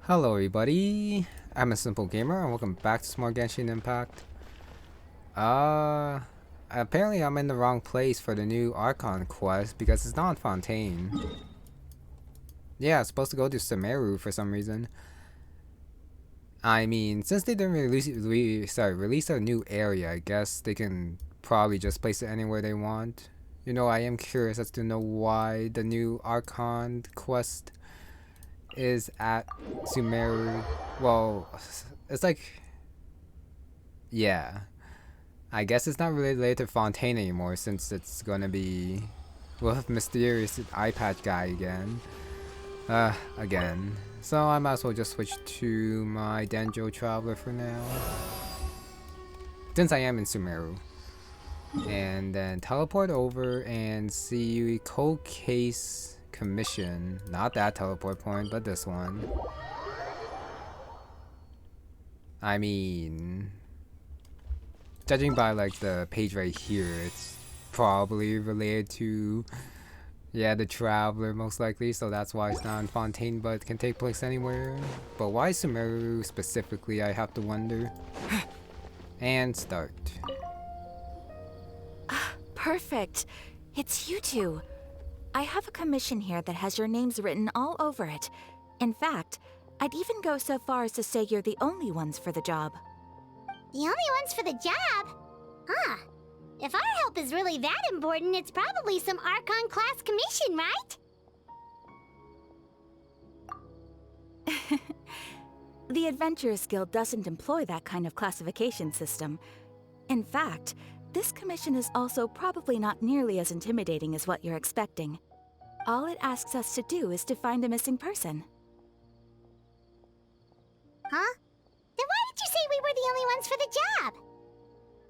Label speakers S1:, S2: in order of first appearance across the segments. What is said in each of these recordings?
S1: Hello everybody, I'm a simple gamer and welcome back to some more Genshin Impact. Apparently I'm in the wrong place for the new Archon quest because it's not Fontaine. Yeah, I'm supposed to go to Sumeru for some reason. I mean, since they didn't release a new area, I guess they can probably just place it anywhere they want. You know, I am curious as to know why the new Archon quest is at Sumeru. Well, it's like, yeah. I guess it's not really related to Fontaine anymore since it's gonna be with mysterious eye patch guy again. Again. So I might as well just switch to my Dainsleif Traveler for now. Since I am in Sumeru. And then teleport over and see Cold Case Commission. Not that teleport point, but this one. I mean, judging by like the page right here, it's probably related to the Traveler most likely, so that's why it's not in Fontaine but can take place anywhere. But why Sumeru specifically, I have to wonder. And start.
S2: Perfect. It's you two. I have a commission here that has your names written all over it. In fact, I'd even go so far as to say you're the only ones for the job.
S3: The only ones for the job? Huh. If our help is really that important, it's probably some Archon class commission, right?
S2: The Adventurers Guild doesn't employ that kind of classification system. In fact, this commission is also probably not nearly as intimidating as what you're expecting. All it asks us to do is to find a missing person.
S3: Huh? Then why did you say we were the only ones for the job?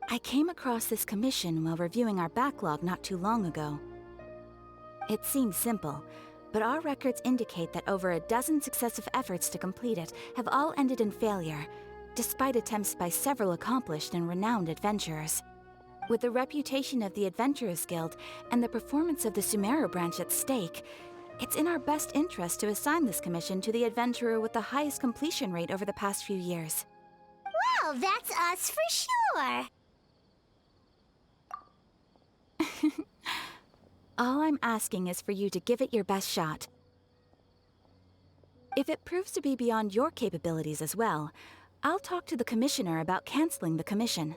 S2: I came across this commission while reviewing our backlog not too long ago. It seems simple, but our records indicate that over a dozen successive efforts to complete it have all ended in failure, despite attempts by several accomplished and renowned adventurers. With the reputation of the Adventurers Guild and the performance of the Sumeru branch at stake, it's in our best interest to assign this commission to the adventurer with the highest completion rate over the past few years.
S3: Well, that's us for sure.
S2: All I'm asking is for you to give it your best shot. If it proves to be beyond your capabilities as well, I'll talk to the commissioner about canceling the commission.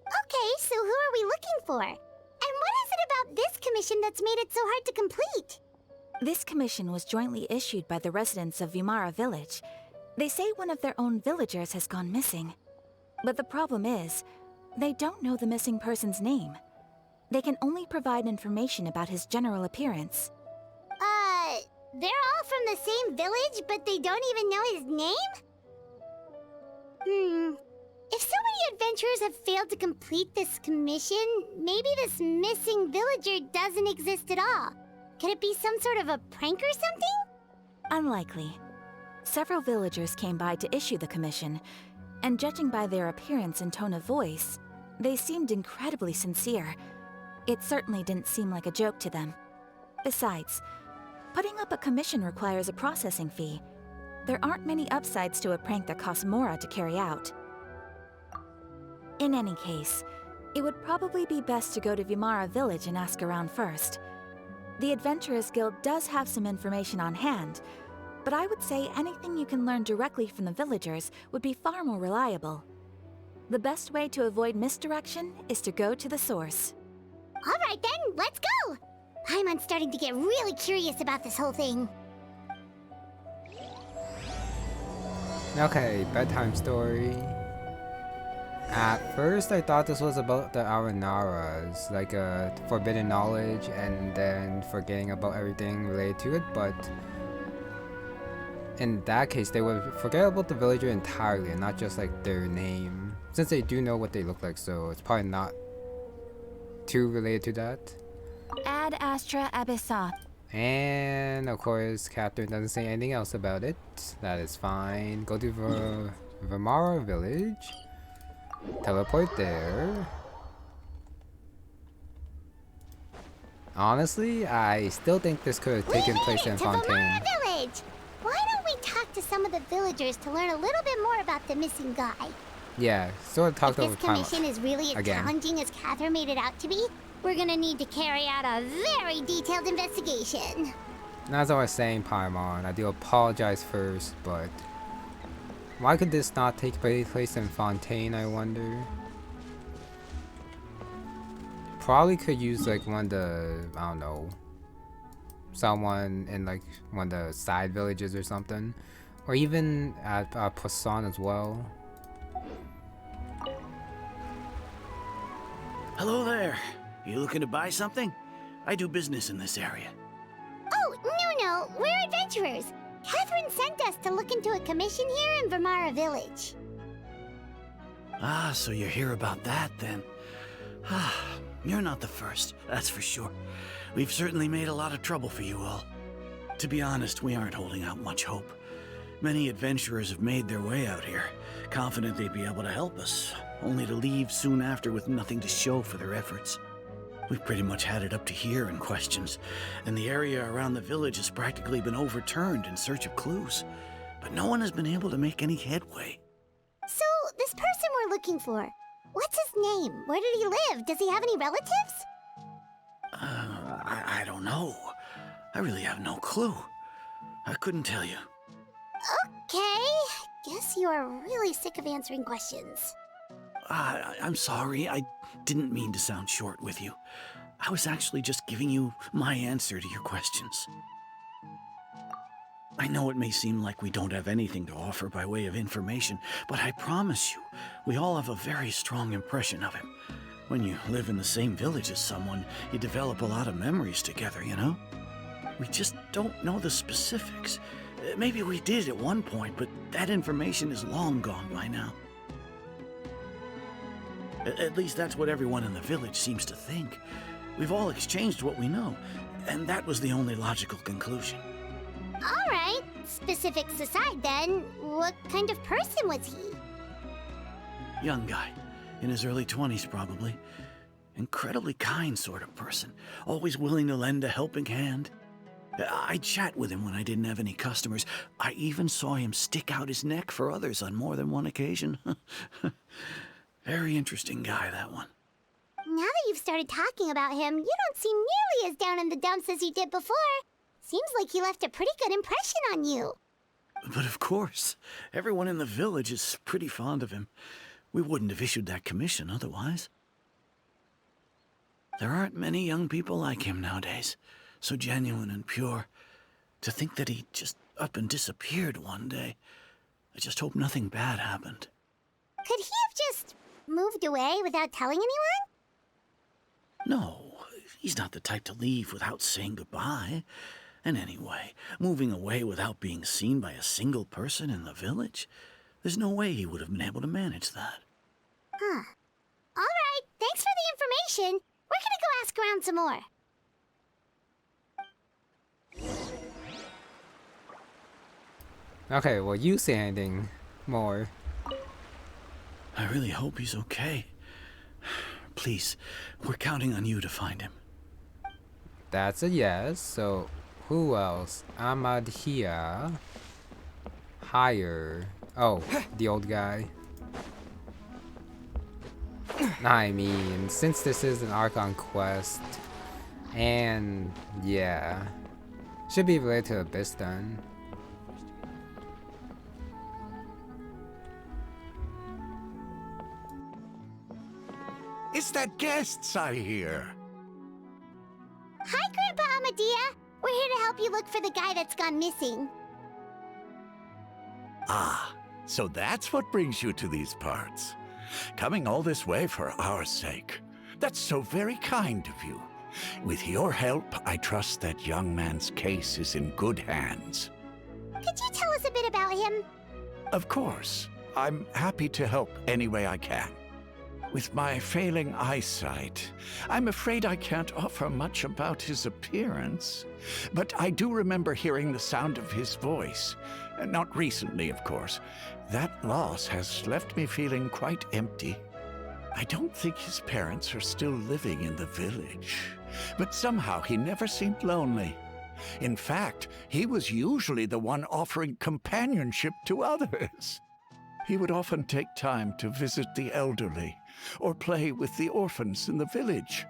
S3: Okay, so who are we looking for? And what is it about this commission that's made it so hard to complete?
S2: This commission was jointly issued by the residents of Vimara Village. They say one of their own villagers has gone missing. But the problem is, they don't know the missing person's name. They can only provide information about his general appearance.
S3: They're all from the same village, but they don't even know his name? If so many adventurers have failed to complete this commission, maybe this missing villager doesn't exist at all. Could it be some sort of a prank or something?
S2: Unlikely. Several villagers came by to issue the commission, and judging by their appearance and tone of voice, they seemed incredibly sincere. It certainly didn't seem like a joke to them. Besides, putting up a commission requires a processing fee. There aren't many upsides to a prank that costs Mora to carry out. In any case, it would probably be best to go to Vimara Village and ask around first. The Adventurers Guild does have some information on hand, but I would say anything you can learn directly from the villagers would be far more reliable. The best way to avoid misdirection is to go to the source.
S3: Alright then, let's go! I'm starting to get really curious about this whole thing.
S1: Okay, bedtime story. At first I thought this was about the Aranaras, like a forbidden knowledge and then forgetting about everything related to it, but in that case they would forget about the villager entirely and not just like their name, since they do know what they look like, so it's probably not too related to that.
S2: Ad Astra Abyssa.
S1: And of course Catherine doesn't say anything else about it. That is fine. Go to Vimara Village. Teleport there. Honestly, I still think this could have taken place in Fontaine.
S3: Village! Why don't we talk to some of the villagers to learn a little bit more about the missing guy.
S1: Yeah, sort of talked
S3: If
S1: over
S3: this
S1: time.
S3: commission is really as
S1: again.
S3: challenging as Catherine made it out to be, we're gonna need to carry out a very detailed investigation.
S1: And as I was saying, Paimon, I do apologize first, but why could this not take place in Fontaine, I wonder? Probably could use like one of the, I don't know, someone in like one of the side villages or something. Or even at Poisson as well.
S4: Hello there. You looking to buy something? I do business in this area.
S3: Oh, no, we're adventurers. Catherine sent us to look into a commission here in Vermara Village.
S4: Ah, so you're here about that then. Ah, you're not the first, that's for sure. We've certainly made a lot of trouble for you all. To be honest, we aren't holding out much hope. Many adventurers have made their way out here, confident they'd be able to help us, only to leave soon after with nothing to show for their efforts. We've pretty much had it up to here in questions, and the area around the village has practically been overturned in search of clues. But no one has been able to make any headway.
S3: So, this person we're looking for, what's his name? Where did he live? Does he have any relatives?
S4: I don't know. I really have no clue. I couldn't tell you.
S3: Okay, guess you are really sick of answering questions.
S4: I'm sorry, I didn't mean to sound short with you. I was actually just giving you my answer to your questions. I know it may seem like we don't have anything to offer by way of information, but I promise you, we all have a very strong impression of him. When you live in the same village as someone, you develop a lot of memories together, you know? We just don't know the specifics. Maybe we did at one point, but that information is long gone by now. At least that's what everyone in the village seems to think. We've all exchanged what we know, and that was the only logical conclusion.
S3: All right, specifics aside then, what kind of person was he?
S4: Young guy, in his early 20s probably. Incredibly kind sort of person, always willing to lend a helping hand. I'd chat with him when I didn't have any customers. I even saw him stick out his neck for others on more than one occasion. Very interesting guy, that one.
S3: Now that you've started talking about him, you don't seem nearly as down in the dumps as you did before. Seems like he left a pretty good impression on you.
S4: But of course, everyone in the village is pretty fond of him. We wouldn't have issued that commission otherwise. There aren't many young people like him nowadays, so genuine and pure. To think that he just up and disappeared one day. I just hope nothing bad happened.
S3: Could he have just moved away without telling anyone?
S4: No, he's not the type to leave without saying goodbye. And anyway, moving away without being seen by a single person in the village, there's no way he would have been able to manage that.
S3: Huh. All right, thanks for the information. We're gonna go ask around some more.
S1: Okay, well, you say anything more.
S4: I really hope he's okay. Please, we're counting on you to find him.
S1: That's a yes. So, who else? Ahmad here. Higher. Oh, the old guy. I mean, since this is an Archon quest, and yeah, should be related to Abyss then.
S5: Is that guests I hear?
S3: Hi, Grandpa Amadea. We're here to help you look for the guy that's gone missing.
S5: Ah, so that's what brings you to these parts. Coming all this way for our sake. That's so very kind of you. With your help, I trust that young man's case is in good hands.
S3: Could you tell us a bit about him?
S5: Of course. I'm happy to help any way I can. With my failing eyesight, I'm afraid I can't offer much about his appearance. But I do remember hearing the sound of his voice. Not recently, of course. That loss has left me feeling quite empty. I don't think his parents are still living in the village. But somehow he never seemed lonely. In fact, he was usually the one offering companionship to others. He would often take time to visit the elderly or play with the orphans in the village.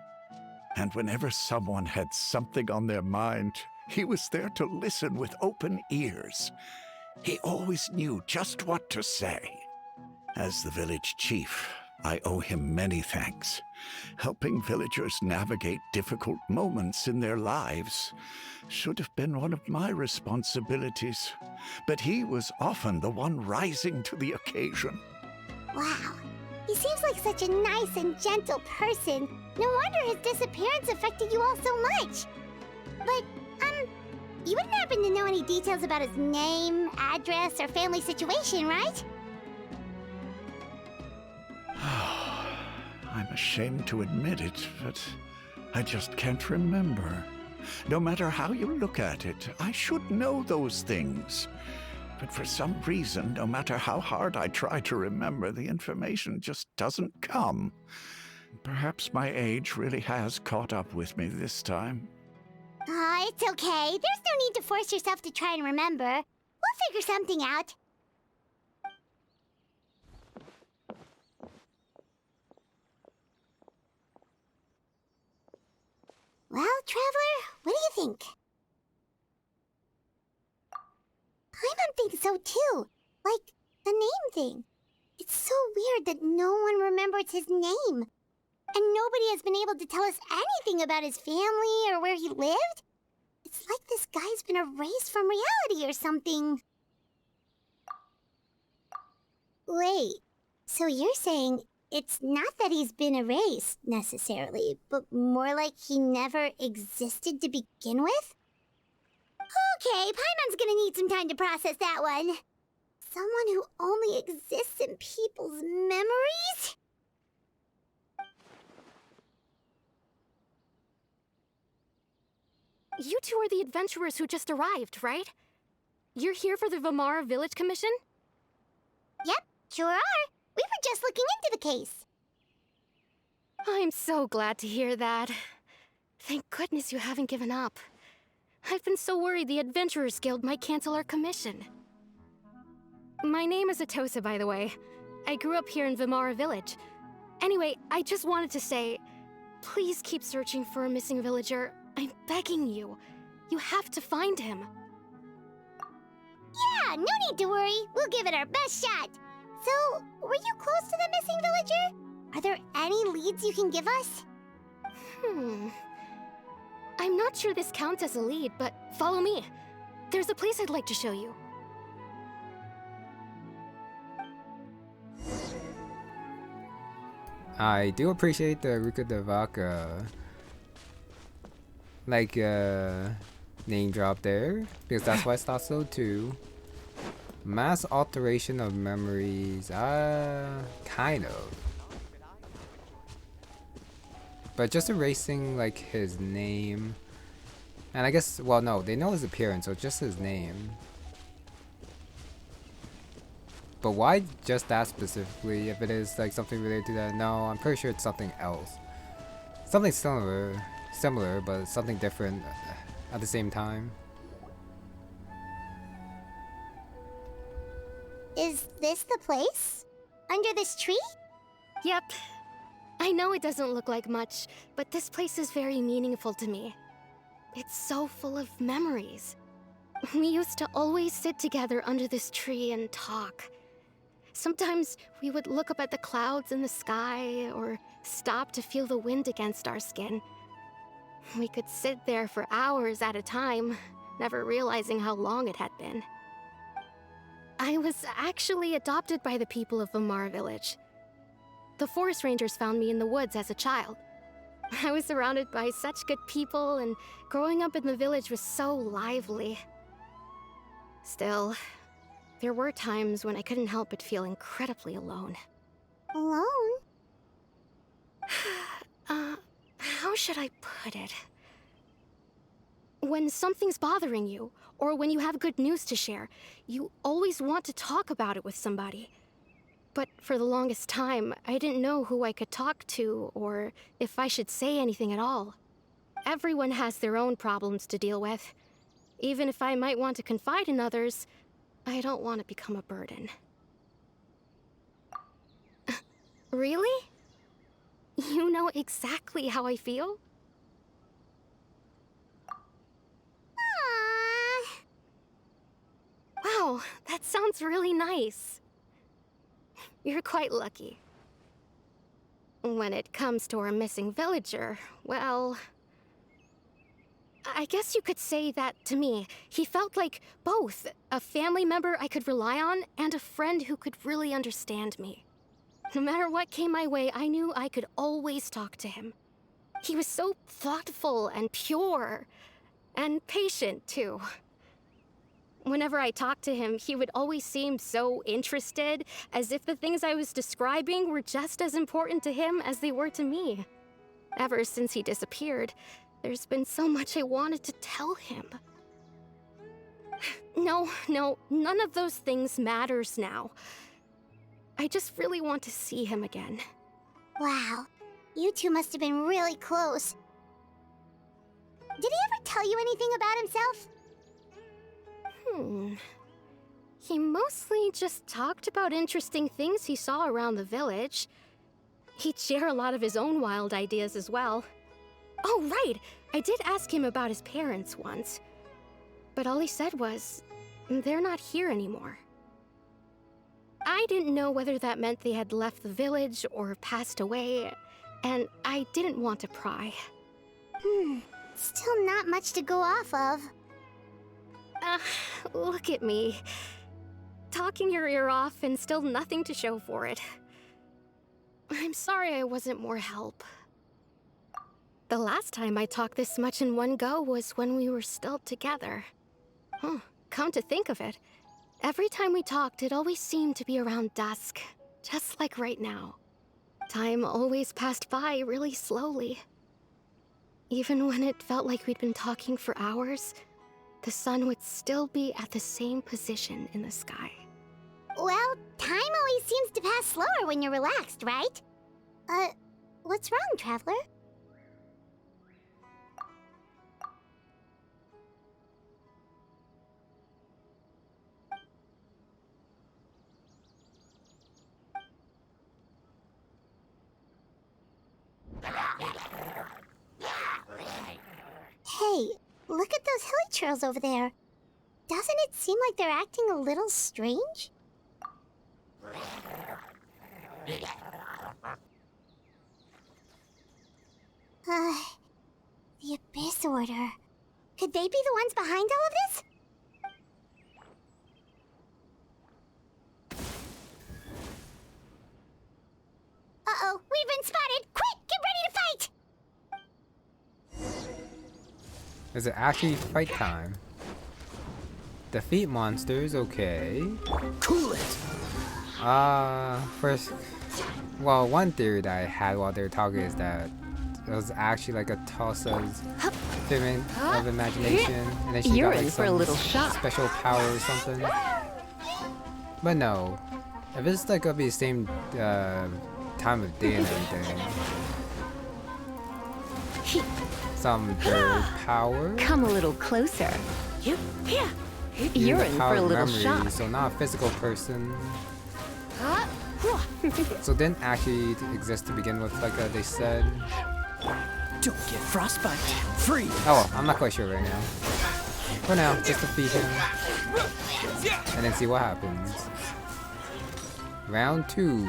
S5: And whenever someone had something on their mind, he was there to listen with open ears. He always knew just what to say. As the village chief, I owe him many thanks. Helping villagers navigate difficult moments in their lives should have been one of my responsibilities, but he was often the one rising to the occasion.
S3: Wow. He seems like such a nice and gentle person. No wonder his disappearance affected you all so much. But, you wouldn't happen to know any details about his name, address, or family situation, right?
S5: I'm ashamed to admit it, but I just can't remember. No matter how you look at it, I should know those things. But for some reason, no matter how hard I try to remember, the information just doesn't come. Perhaps my age really has caught up with me this time.
S3: It's okay. There's no need to force yourself to try and remember. We'll figure something out. Well, Traveler, what do you think? Paimon thinks so too. Like, the name thing. It's so weird that no one remembers his name. And nobody has been able to tell us anything about his family or where he lived. It's like this guy's been erased from reality or something. Wait, so you're saying it's not that he's been erased, necessarily, but more like he never existed to begin with? Okay, Paimon's gonna need some time to process that one. Someone who only exists in people's memories?
S6: You two are the adventurers who just arrived, right? You're here for the Vamara Village Commission?
S3: Yep, sure are. We were just looking into the case.
S6: I'm so glad to hear that. Thank goodness you haven't given up. I've been so worried the Adventurers Guild might cancel our commission. My name is Atosa, by the way. I grew up here in Vamara Village. Anyway, I just wanted to say, please keep searching for a missing villager. I'm begging you. You have to find him.
S3: Yeah, no need to worry. We'll give it our best shot. So, were you close to the missing villager? Are there any leads you can give us?
S6: I'm not sure this counts as a lead, but follow me. There's a place I'd like to show you.
S1: I do appreciate the Ruka Devaka name drop there, because that's why I thought so too. Mass alteration of memories, kind of. But just erasing like his name, and I guess, well, no, they know his appearance, so just his name. But why just that specifically? If it is like something related to that, no, I'm pretty sure it's something else, something similar, but something different at the same time.
S3: Is this the place? Under this tree?
S6: Yep. I know it doesn't look like much, but this place is very meaningful to me. It's so full of memories. We used to always sit together under this tree and talk. Sometimes we would look up at the clouds in the sky, or stop to feel the wind against our skin. We could sit there for hours at a time, never realizing how long it had been. I was actually adopted by the people of Vamara Village. The forest rangers found me in the woods as a child. I was surrounded by such good people, and growing up in the village was so lively. Still, there were times when I couldn't help but feel incredibly alone.
S3: Alone?
S6: How should I put it? When something's bothering you, or when you have good news to share, you always want to talk about it with somebody. But for the longest time, I didn't know who I could talk to, or if I should say anything at all. Everyone has their own problems to deal with. Even if I might want to confide in others, I don't want to become a burden. Really? You know exactly how I feel?
S3: Aww.
S6: Wow, that sounds really nice. You're quite lucky. When it comes to our missing villager, well, I guess you could say that to me. He felt like both a family member I could rely on and a friend who could really understand me. No matter what came my way, I knew I could always talk to him. He was so thoughtful and pure, and patient too. Whenever I talked to him, he would always seem so interested, as if the things I was describing were just as important to him as they were to me. Ever since he disappeared, there's been so much I wanted to tell him. No, none of those things matters now. I just really want to see him again.
S3: Wow. You two must have been really close. Did he ever tell you anything about himself?
S6: He mostly just talked about interesting things he saw around the village. He'd share a lot of his own wild ideas as well. Oh, right! I did ask him about his parents once. But all he said was, they're not here anymore. I didn't know whether that meant they had left the village or passed away, and I didn't want to pry.
S3: Still not much to go off of.
S6: Look at me. Talking your ear off and still nothing to show for it. I'm sorry I wasn't more help. The last time I talked this much in one go was when we were still together. Come to think of it, every time we talked, it always seemed to be around dusk, just like right now. Time always passed by really slowly. Even when it felt like we'd been talking for hours, the sun would still be at the same position in the sky.
S3: Well, time always seems to pass slower when you're relaxed, right? What's wrong, Traveler? Hey, look at those Hilichurls over there. Doesn't it seem like they're acting a little strange? The Abyss Order. Could they be the ones behind all of this? Uh-oh, we've been spotted! Quick, get ready to fight!
S1: Is it actually fight time? Defeat monsters, okay.
S4: Cool it!
S1: First, well, one theory that I had while they were talking is that it was actually like a Tulsa's figment of imagination, and then she
S7: You're
S1: got like
S7: in for a
S1: some
S7: little shock.
S1: special power or something. But no, if it's like gonna be the same time of day and everything, some bird power.
S7: Come a little closer. You're
S1: Using the
S7: in
S1: power
S7: for a
S1: of
S7: little
S1: memory,
S7: shock.
S1: so not a physical person. So it didn't actually exist to begin with, like they said.
S4: Don't get frostbite. Free.
S1: Oh well, I'm not quite sure right now. For now, just defeat him. And then see what happens. Round 2.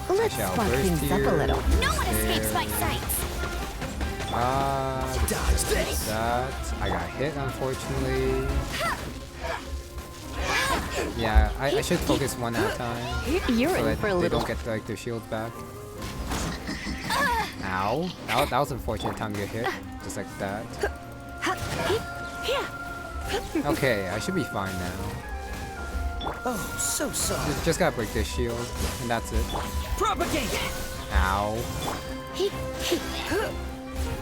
S7: Let's
S1: shall
S7: spark
S1: burst
S7: things up
S1: here.
S7: a little.
S3: No one escapes my sights!
S4: Dodge this.
S1: That. I got hit, unfortunately. Yeah, I should focus one at a time.
S7: You're
S1: So
S7: in
S1: that
S7: for a
S1: they
S7: little.
S1: don't get like their shields back. Ow. That was unfortunate time to get hit. Just like that. Okay, I should be fine now.
S4: Oh, so soft.
S1: Just gotta break this shield, and that's it.
S4: Propagate.
S1: Ow.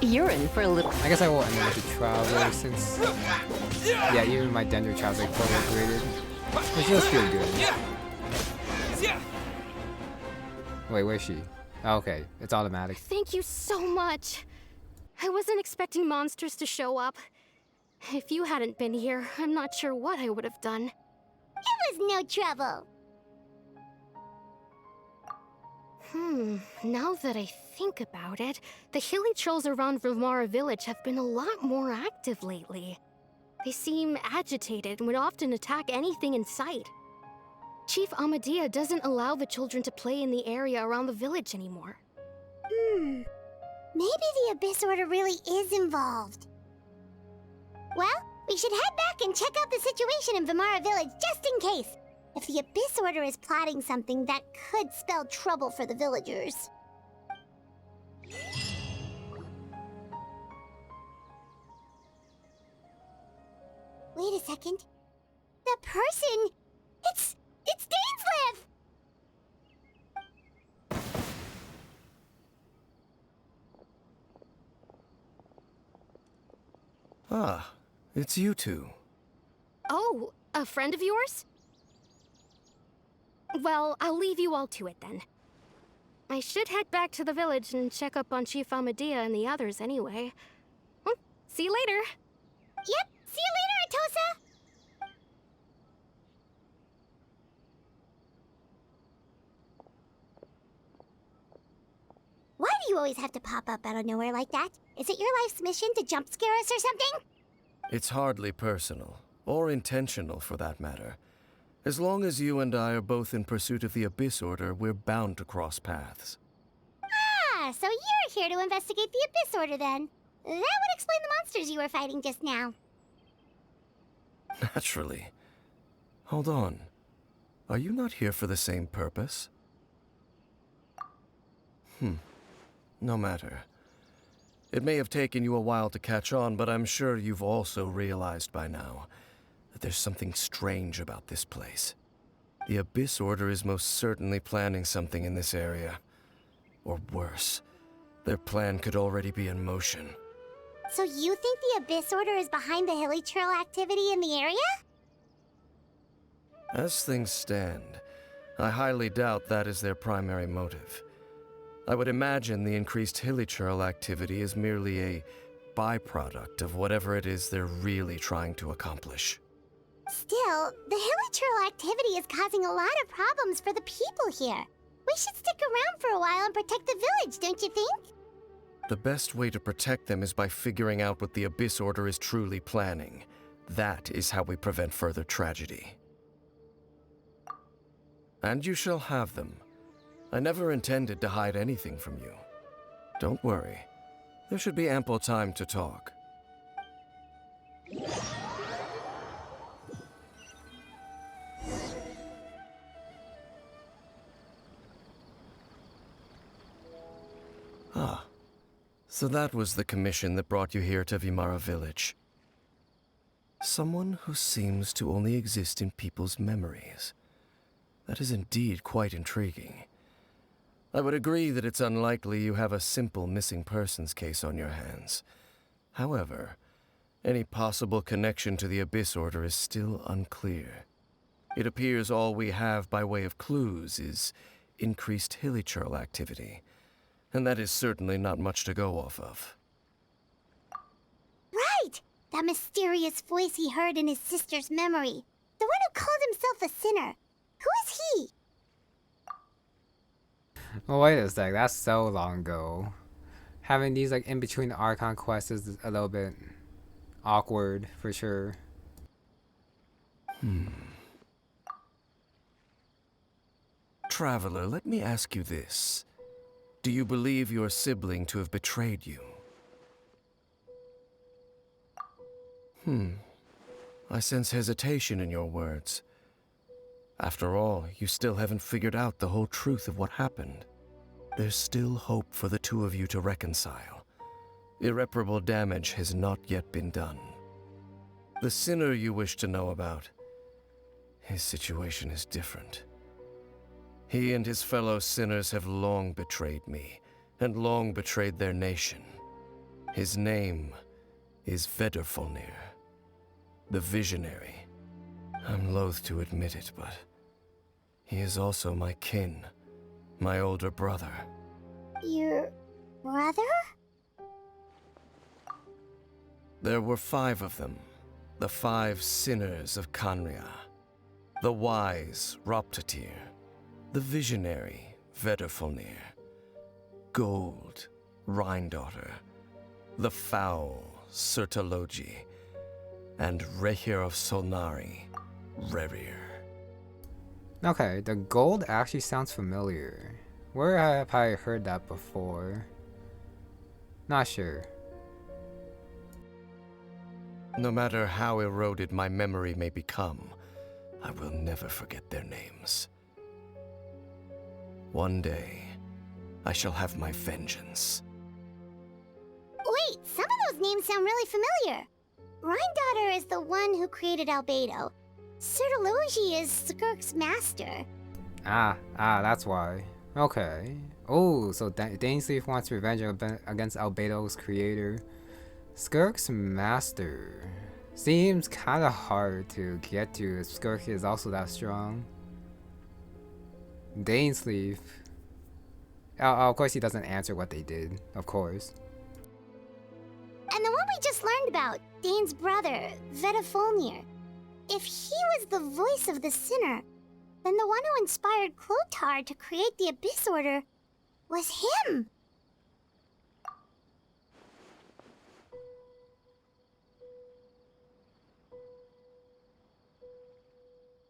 S7: You're in for a little.
S1: I guess I will end it with the Traveler since... Yeah, even my Dendro Traveler is like graded. Which does feel good. Wait, where's she? Oh, okay, it's automatic.
S6: Thank you so much. I wasn't expecting monsters to show up. If you hadn't been here, I'm not sure what I would have done.
S3: It was no trouble.
S6: Now that I think about it, the Hilichurls around Vimara village have been a lot more active lately. They seem agitated and would often attack anything in sight. Chief Amadea doesn't allow the children to play in the area around the village anymore.
S3: Maybe the Abyss Order really is involved. Well, we should head back and check out the situation in Vimara village just in case. If the Abyss Order is plotting something that could spell trouble for the villagers. Wait a second. That person... It's Dainsleif!
S8: Ah, it's you two.
S6: Oh, a friend of yours? Well, I'll leave you all to it then. I should head back to the village and check up on Chief Amadea and the others anyway. Well, see you later.
S3: Yep, see you later, Atosa! Why do you always have to pop up out of nowhere like that? Is it your life's mission to jump scare us or something?
S8: It's hardly personal, or intentional for that matter. As long as you and I are both in pursuit of the Abyss Order, we're bound to cross paths.
S3: Ah, so you're here to investigate the Abyss Order then. That would explain the monsters you were fighting just now.
S8: Naturally. Hold on. Are you not here for the same purpose? No matter. It may have taken you a while to catch on, but I'm sure you've also realized by now that there's something strange about this place. The Abyss Order is most certainly planning something in this area. Or worse, their plan could already be in motion.
S3: So you think the Abyss Order is behind the Hilichurl activity in the area?
S8: As things stand, I highly doubt that is their primary motive. I would imagine the increased Hilichurl activity is merely a byproduct of whatever it is they're really trying to accomplish.
S3: Still, the Hilichurl activity is causing a lot of problems for the people here. We should stick around for a while and protect the village, don't you think?
S8: The best way to protect them is by figuring out what the Abyss Order is truly planning. That is how we prevent further tragedy. And you shall have them. I never intended to hide anything from you. Don't worry. There should be ample time to talk. Ah. So that was the commission that brought you here to Vimara village. Someone who seems to only exist in people's memories. That is indeed quite intriguing. I would agree that it's unlikely you have a simple missing persons case on your hands. However, any possible connection to the Abyss Order is still unclear. It appears all we have by way of clues is increased Hilichurl activity, and that is certainly not much to go off of.
S3: Right! That mysterious voice he heard in his sister's memory. The one who called himself a sinner. Who is he?
S1: Well, wait a sec, that's so long ago. Having these like in between the Archon quests is a little bit awkward for sure.
S8: Traveler, let me ask you this. Do you believe your sibling to have betrayed you? I sense hesitation in your words. After all, you still haven't figured out the whole truth of what happened. There's still hope for the two of you to reconcile. Irreparable damage has not yet been done. The sinner you wish to know about, his situation is different. He and his fellow sinners have long betrayed me, and long betrayed their nation. His name is Vedrfolnir, the Visionary. I'm loath to admit it, but he is also my kin, my older brother.
S3: Your brother?
S8: There were 5 of them, The 5 sinners of Canria. The wise Roptatir. The visionary Vedderfolnir. Gold Rhindaughter. The foul Sertologi. And Rehir of Solnari, Rerir.
S1: Okay, the gold actually sounds familiar. Where have I heard that before? Not sure.
S8: No matter how eroded my memory may become, I will never forget their names. One day, I shall have my vengeance.
S3: Wait, some of those names sound really familiar. Rhindaughter is the one who created Albedo. Sertologi is Skirk's master.
S1: That's why. Okay. Oh, so Dainsleif wants revenge against Albedo's creator. Skirk's master. Seems kinda hard to get to if Skirk is also that strong. Dainsleif. Of course he doesn't answer what they did, of course.
S3: And the one we just learned about, Dane's brother, Vedderfolnir. If he was the voice of the sinner, then the one who inspired Clothar to create the Abyss Order was him.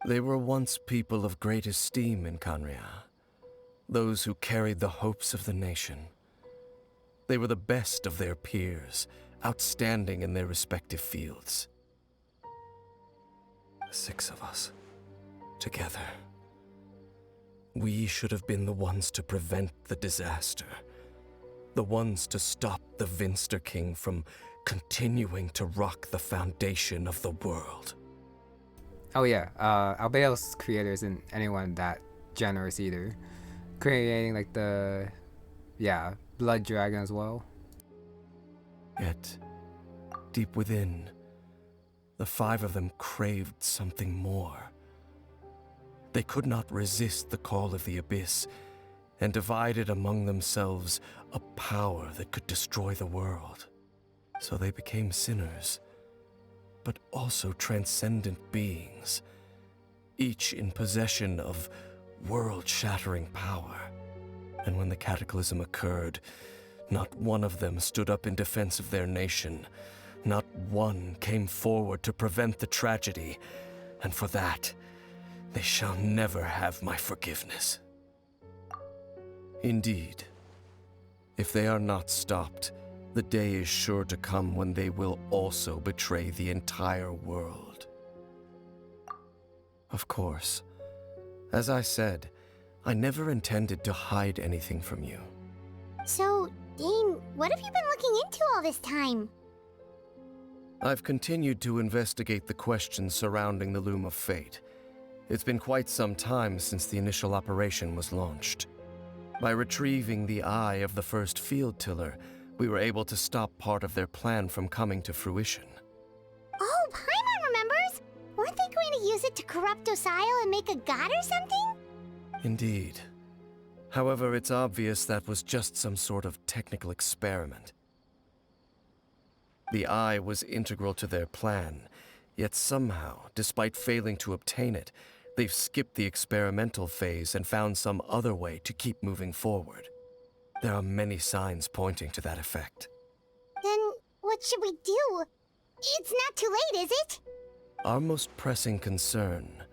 S8: They were once people of great esteem in Canria. Those who carried the hopes of the nation. They were the best of their peers, outstanding in their respective fields. The 6 of us, together. We should have been the ones to prevent the disaster. The ones to stop the Vinster King from continuing to rock the foundation of the world.
S1: Oh yeah, Albedo's creator isn't anyone that generous either. Creating like the, blood dragon as well.
S8: Yet, deep within, the 5 of them craved something more. They could not resist the call of the Abyss, and divided among themselves a power that could destroy the world. So they became sinners, but also transcendent beings, each in possession of world-shattering power. And when the cataclysm occurred, not one of them stood up in defense of their nation. Not one came forward to prevent the tragedy, and for that, they shall never have my forgiveness. Indeed, if they are not stopped, the day is sure to come when they will also betray the entire world. Of course, as I said, I never intended to hide anything from you.
S3: So, Dane, what have you been looking into all this time?
S8: I've continued to investigate the questions surrounding the Loom of Fate. It's been quite some time since the initial operation was launched. By retrieving the eye of the first field tiller, we were able to stop part of their plan from coming to fruition.
S3: Oh, Paimon remembers! Weren't they going to use it to corrupt Osial and make a god or something?
S8: Indeed. However, it's obvious that was just some sort of technical experiment. The eye was integral to their plan, yet somehow, despite failing to obtain it, they've skipped the experimental phase and found some other way to keep moving forward. There are many signs pointing to that effect.
S3: Then, what should we do? It's not too late, is it?
S8: Our most pressing concern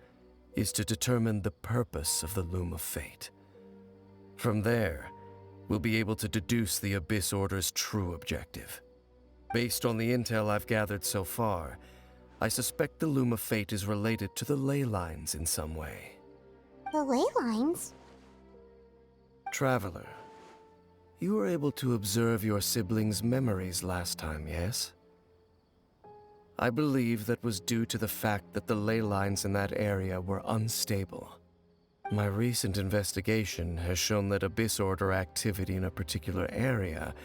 S8: is to determine the purpose of the Loom of Fate. From there, we'll be able to deduce the Abyss Order's true objective. Based on the intel I've gathered so far, I suspect the Loom of Fate is related to the ley lines in some way.
S3: The ley lines?
S8: Traveler, you were able to observe your siblings' memories last time, yes? I believe that was due to the fact that the ley lines in that area were unstable. My recent investigation has shown that Abyss Order activity in a particular area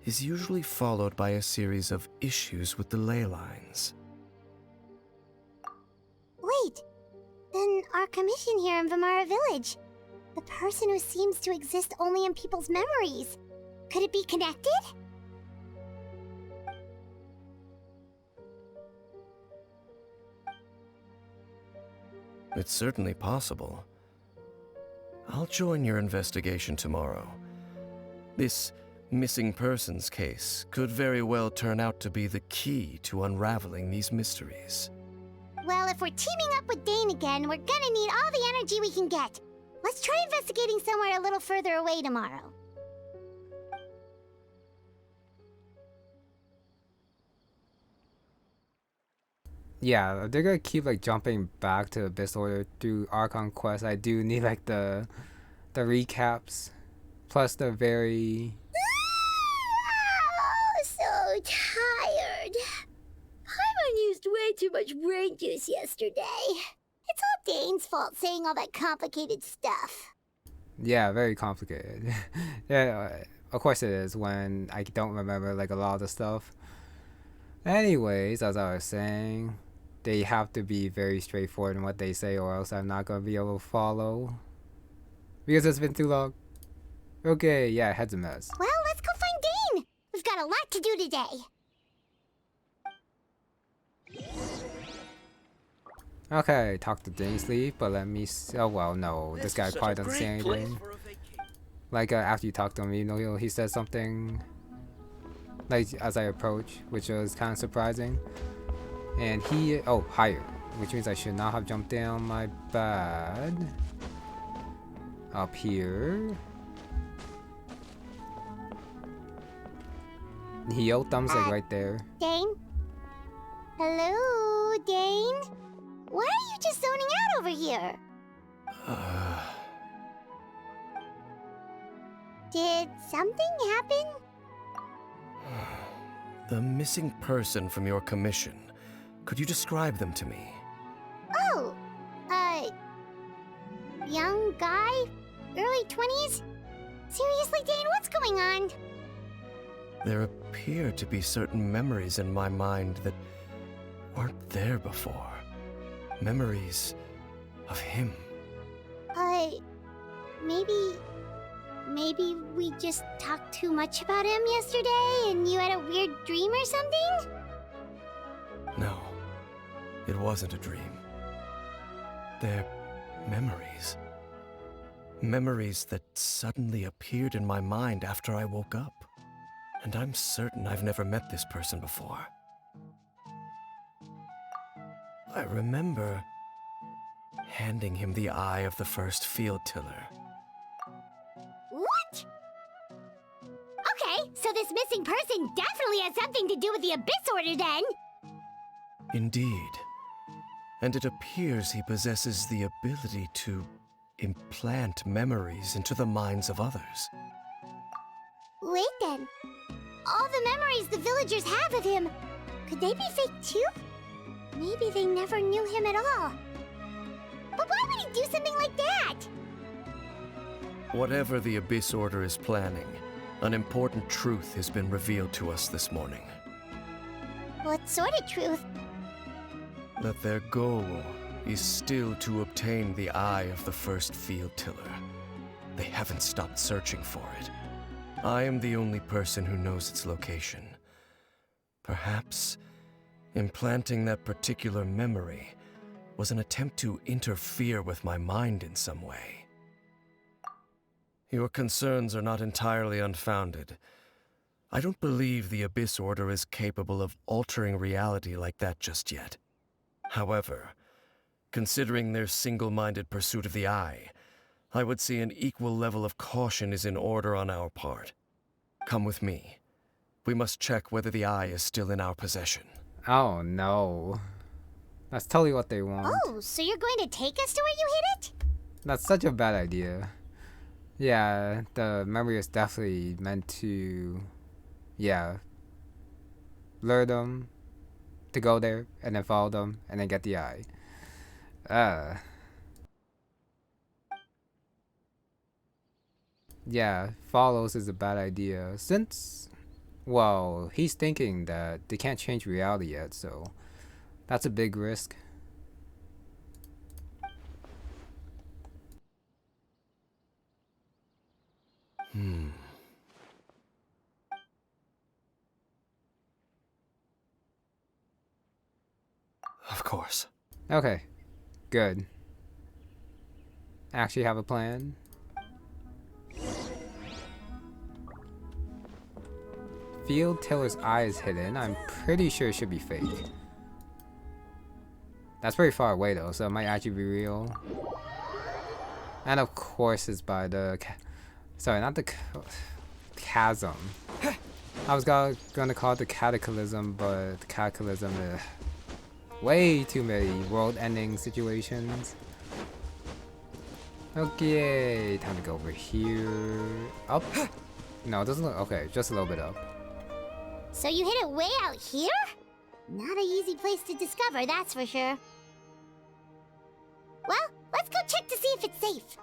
S8: is usually followed by a series of issues with the ley lines.
S3: Wait, then our commission here in Vimara Village, the person who seems to exist only in people's memories, could it be connected?
S8: It's certainly possible. I'll join your investigation tomorrow. This missing persons case could very well turn out to be the key to unraveling these mysteries.
S3: Well, if we're teaming up with Dane again, we're gonna need all the energy we can get. Let's try investigating somewhere a little further away tomorrow.
S1: Yeah, if they're gonna keep like jumping back to Abyss Order through Archon Quest, I do need like the recaps, plus the very...
S3: Oh, so tired. Paimon used way too much brain juice yesterday. It's all Dane's fault saying all that complicated stuff.
S1: Yeah, very complicated. Yeah, of course it is when I don't remember like a lot of the stuff. Anyways, as I was saying, they have to be very straightforward in what they say, or else I'm not gonna be able to follow. Because it's been too long. Okay, yeah, head's a mess.
S3: Well, let's go find Dane. We've got a lot to do today.
S1: Okay, talk to Dainsleif, but let me oh well, no, this guy probably doesn't say anything. Like after you talk to him, you know, he said something like as I approach, which was kind of surprising. And he, oh, higher, which means I should not have jumped down, my bad. Up here. Heel thumbs like right there.
S3: Dane? Hello, Dane? Why are you just zoning out over here? Did something happen?
S8: The missing person from your commission. Could you describe them to me?
S3: Oh, young guy? Early 20s? Seriously, Dane, what's going on?
S8: There appear to be certain memories in my mind that weren't there before. Memories of him.
S3: Maybe we just talked too much about him yesterday and you had a weird dream or something?
S8: No, it wasn't a dream. They're memories. Memories that suddenly appeared in my mind after I woke up. And I'm certain I've never met this person before. I remember handing him the eye of the first field tiller.
S3: What? Okay, so this missing person definitely has something to do with the Abyss Order then.
S8: Indeed. And it appears he possesses the ability to implant memories into the minds of others.
S3: Wait then. All the memories the villagers have of him, could they be fake too? Maybe they never knew him at all. But why would he do something like that?
S8: Whatever the Abyss Order is planning, an important truth has been revealed to us this morning.
S3: What sort of truth?
S8: That their goal is still to obtain the eye of the first field tiller. They haven't stopped searching for it. I am the only person who knows its location. Perhaps implanting that particular memory was an attempt to interfere with my mind in some way. Your concerns are not entirely unfounded. I don't believe the Abyss Order is capable of altering reality like that just yet. However, considering their single-minded pursuit of the eye, I would say an equal level of caution is in order on our part. Come with me. We must check whether the eye is still in our possession.
S1: Oh no. That's totally what they want.
S3: Oh, so you're going to take us to where you hid it?
S1: That's such a bad idea. Yeah, the memory is definitely meant to, yeah, lure them to go there and then follow them and then get the eye. Yeah, follows is a bad idea since, well, he's thinking that they can't change reality yet, so that's a big risk.
S8: Of course.
S1: Okay, good. actually have a plan. Field Tiller's eye is hidden. I'm pretty sure it should be fake. That's pretty far away though, so it might actually be real. And of course it's by the sorry, not the chasm. I was gonna call it the cataclysm, but the cataclysm is way too many world-ending situations. Okay, time to go over here. Up? No, it doesn't look okay, just a little bit up.
S3: So you hid it way out here? Not an easy place to discover, that's for sure. Well, let's go check to see if it's safe.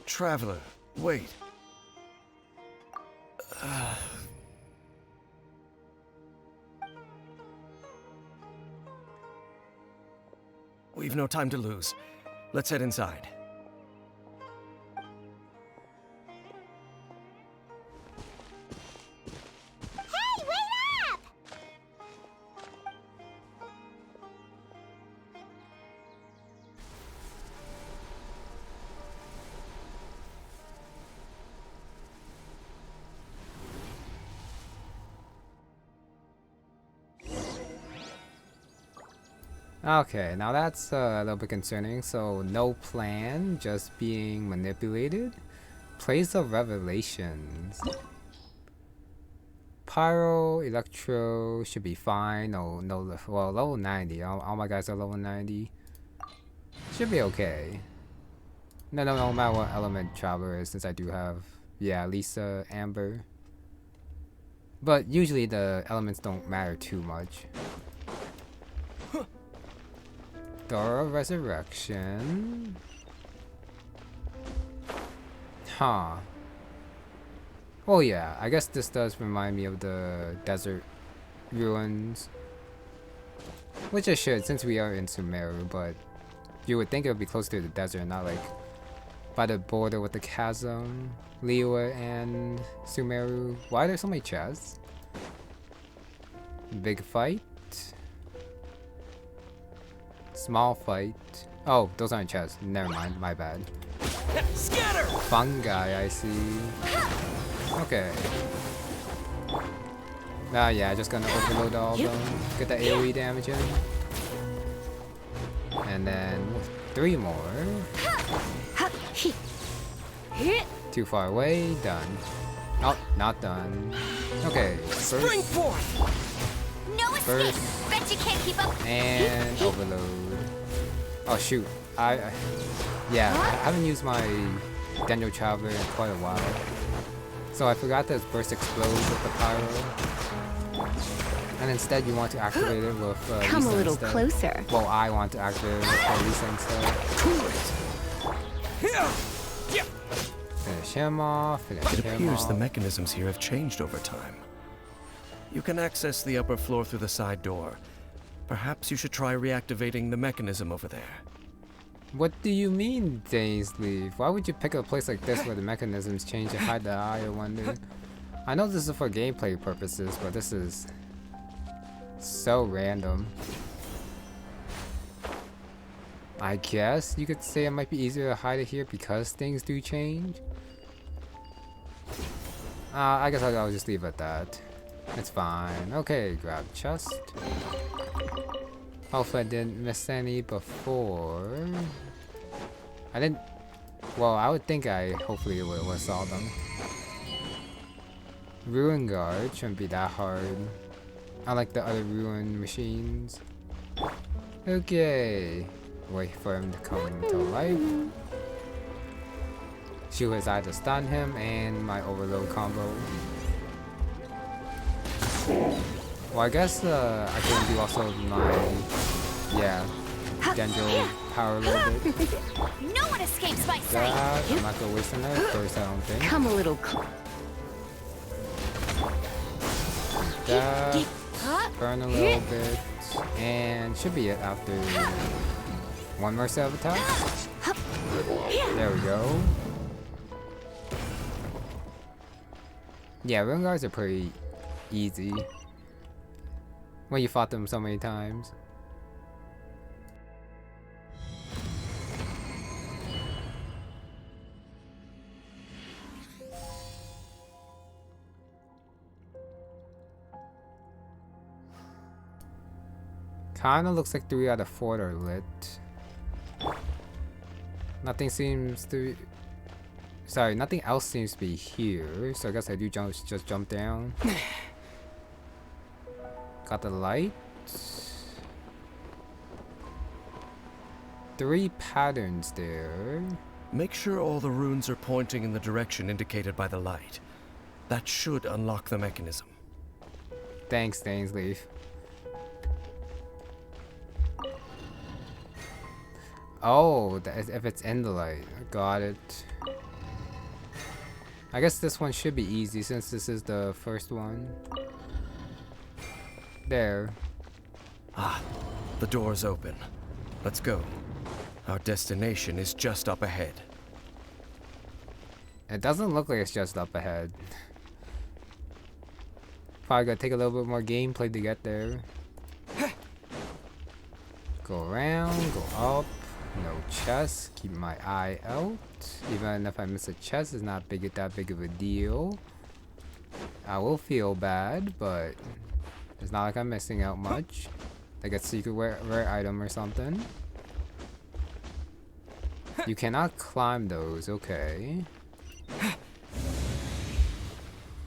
S8: Traveler, wait. We've no time to lose. Let's head inside.
S3: Hey, wait up!
S1: Okay, now that's a little bit concerning. So no plan, just being manipulated. Place of revelations. Pyro, Electro should be fine. No, well, level 90. All my guys are level 90. Should be okay. No matter what element Traveler is, since I do have, yeah, Lisa, Amber. But usually the elements don't matter too much. Door of Resurrection. Huh. Oh yeah, I guess this does remind me of the desert ruins. Which it should, since we are in Sumeru, but you would think it would be close to the desert, not like by the border with the chasm, Liyue and Sumeru. Why are there so many chests? Big fight. Small fight. Oh, those aren't chests. Never mind, my bad.
S9: Scatter!
S1: Fungi, I see. Okay. Yeah, just gonna overload all of them. Get the AoE damage in. And then 3 more. Too far away, done. Oh, not done. Okay,
S9: Spring
S1: first,
S9: forth!
S3: No escape! Bet you can't keep up!
S1: and overload. Oh shoot, yeah, I haven't used my Dendro Traveler in quite a while. So I forgot that burst explodes with the pyro. And instead you want to activate it with
S7: Come
S1: Lisa
S7: a little
S1: instead.
S7: closer.
S1: Well, I want to activate it with Lisa instead. Finish him off, finish
S8: It
S1: him
S8: appears
S1: off.
S8: the mechanisms here have changed over time. You can access the upper floor through the side door. Perhaps you should try reactivating the mechanism over there.
S1: What do you mean, Dainsleif? Why would you pick a place like this where the mechanisms change and hide the eye, I wonder? I know this is for gameplay purposes, but this is so random. I guess you could say it might be easier to hide it here because things do change. I guess I'll just leave it at that. It's fine. Okay, grab chest. Hopefully I didn't miss any before. I didn't. Well, I would think hopefully would have saw them. Ruin Guard shouldn't be that hard. Unlike the other ruin machines. Okay. Wait for him to come to life. Shoot his eye to stun him, and my overload combo. Well, I guess I can do also my, Dendro power a little bit.
S3: No one escapes my sight!
S1: That, I'm not gonna waste another first, I don't think.
S7: Come a little closer.
S1: That, burn a little bit, and should be it after one more set of attacks. There we go. Yeah, Ruin Guards are pretty easy when you fought them so many times. Kinda looks like 3 out of 4 are lit. Nothing seems to... Sorry, nothing else seems to be here, so I guess I do just jump down. Got the light. 3 patterns there.
S8: Make sure all the runes are pointing in the direction indicated by the light. That should unlock the mechanism.
S1: Thanks, Dainsleif. Oh, if it's in the light. Got it. I guess this one should be easy since this is the first one. There.
S8: Ah, the door's open. Let's go. Our destination is just up ahead.
S1: It doesn't look like it's just up ahead. Probably gonna take a little bit more gameplay to get there. Go around, go up. No chest. Keep my eye out. Even if I miss a chest, it's not that big of a deal. I will feel bad, but it's not like I'm missing out much. Like a secret rare item or something. You cannot climb those, okay.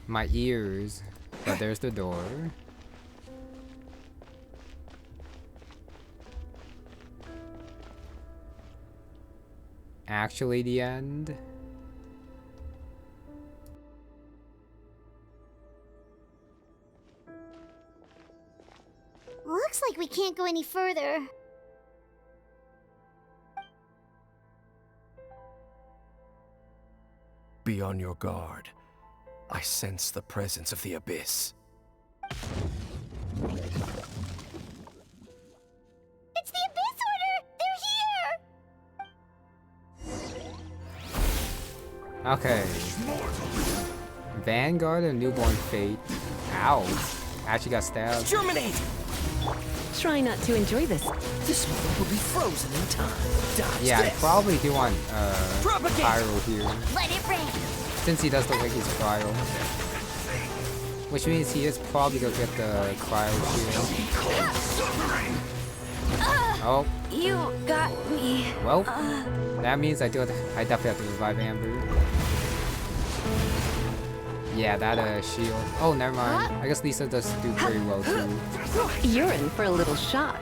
S1: My ears. But there's the door. Actually the end.
S3: Looks like we can't go any further.
S8: Be on your guard. I sense the presence of the abyss.
S3: It's the Abyss Order! They're here!
S1: Okay. Vanguard and Newborn Fate. Ow. Actually got stabbed.
S9: Germinate!
S7: Try not to enjoy this.
S9: This one will be frozen in time. Dodge
S1: Yeah, I
S9: this.
S1: probably do want
S9: Propagate!
S1: Pyro here.
S3: Let it rain!
S1: Since he does the Wicked Cryo. Which means he is probably gonna get the Cryo shield. Oh,
S2: You got me.
S1: well. That means I definitely have to revive Amber. Yeah, that shield. Oh, never mind. I guess Lisa does do very well too.
S7: You're in for a little shock.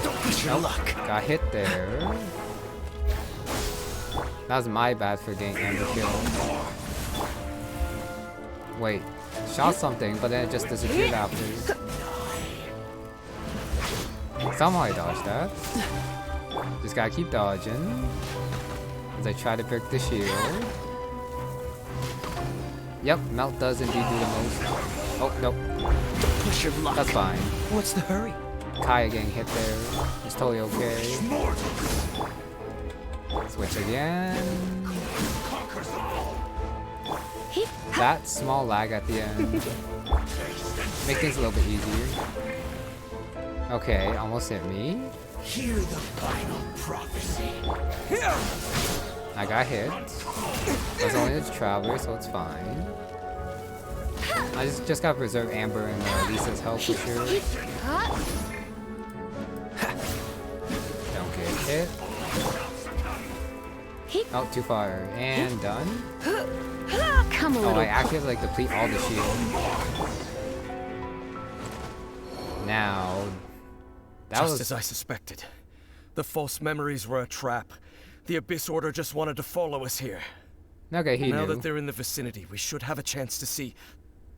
S9: Don't push your luck.
S1: Got hit there. That was my bad for getting Amber killed. Wait, shot something, but then it just disappeared after. Somehow I dodged that. Just gotta keep dodging as I try to break the shield. Yep, Melt does indeed do the most. Oh, nope.
S9: Don't push your luck.
S1: That's fine.
S9: What's the hurry?
S1: Kaya getting hit there. It's totally okay. Switch again. That small lag at the end. Make things a little bit easier. Okay, almost hit me.
S9: Hear the final prophecy.
S1: I got hit. That's only a Traveler, so it's fine. I just gotta preserve Amber and Lisa's health for sure. Don't get hit. Oh, too far. And done.
S7: Come a
S1: Oh,
S7: little.
S1: I actually have to like deplete all the shield. Now, that
S8: Just
S1: was
S8: as I suspected. The false memories were a trap. The Abyss Order just wanted to follow us here.
S1: okay. He
S8: Now
S1: knew.
S8: that they're in the vicinity, we should have a chance to see.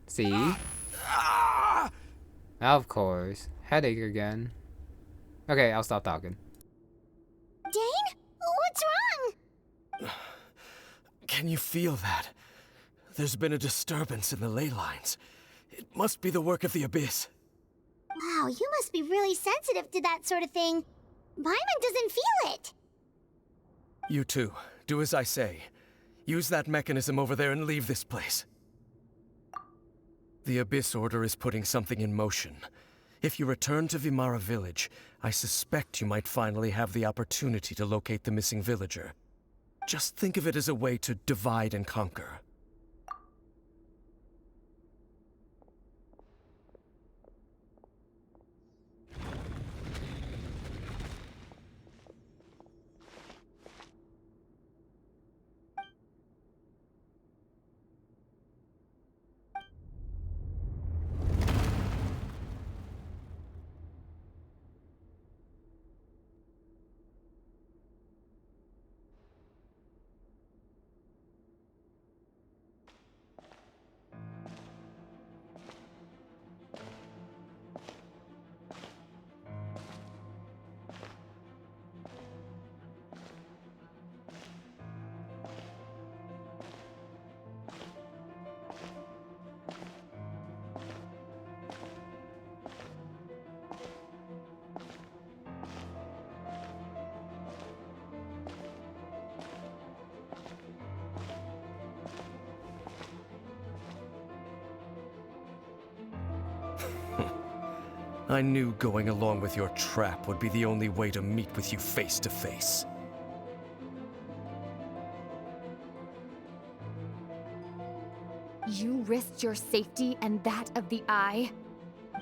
S1: See, of course, headache again. Okay, I'll stop talking.
S3: Dane? What's wrong?
S8: Can you feel that? There's been a disturbance in the ley lines. It must be the work of the Abyss.
S3: Wow, you must be really sensitive to that sort of thing. Paimon doesn't feel it.
S8: You too. Do as I say. Use that mechanism over there and leave this place. The Abyss Order is putting something in motion. If you return to Vimara Village, I suspect you might finally have the opportunity to locate the missing villager. Just think of it as a way to divide and conquer. I knew going along with your trap would be the only way to meet with you face to face.
S10: You risked your safety and that of the Eye?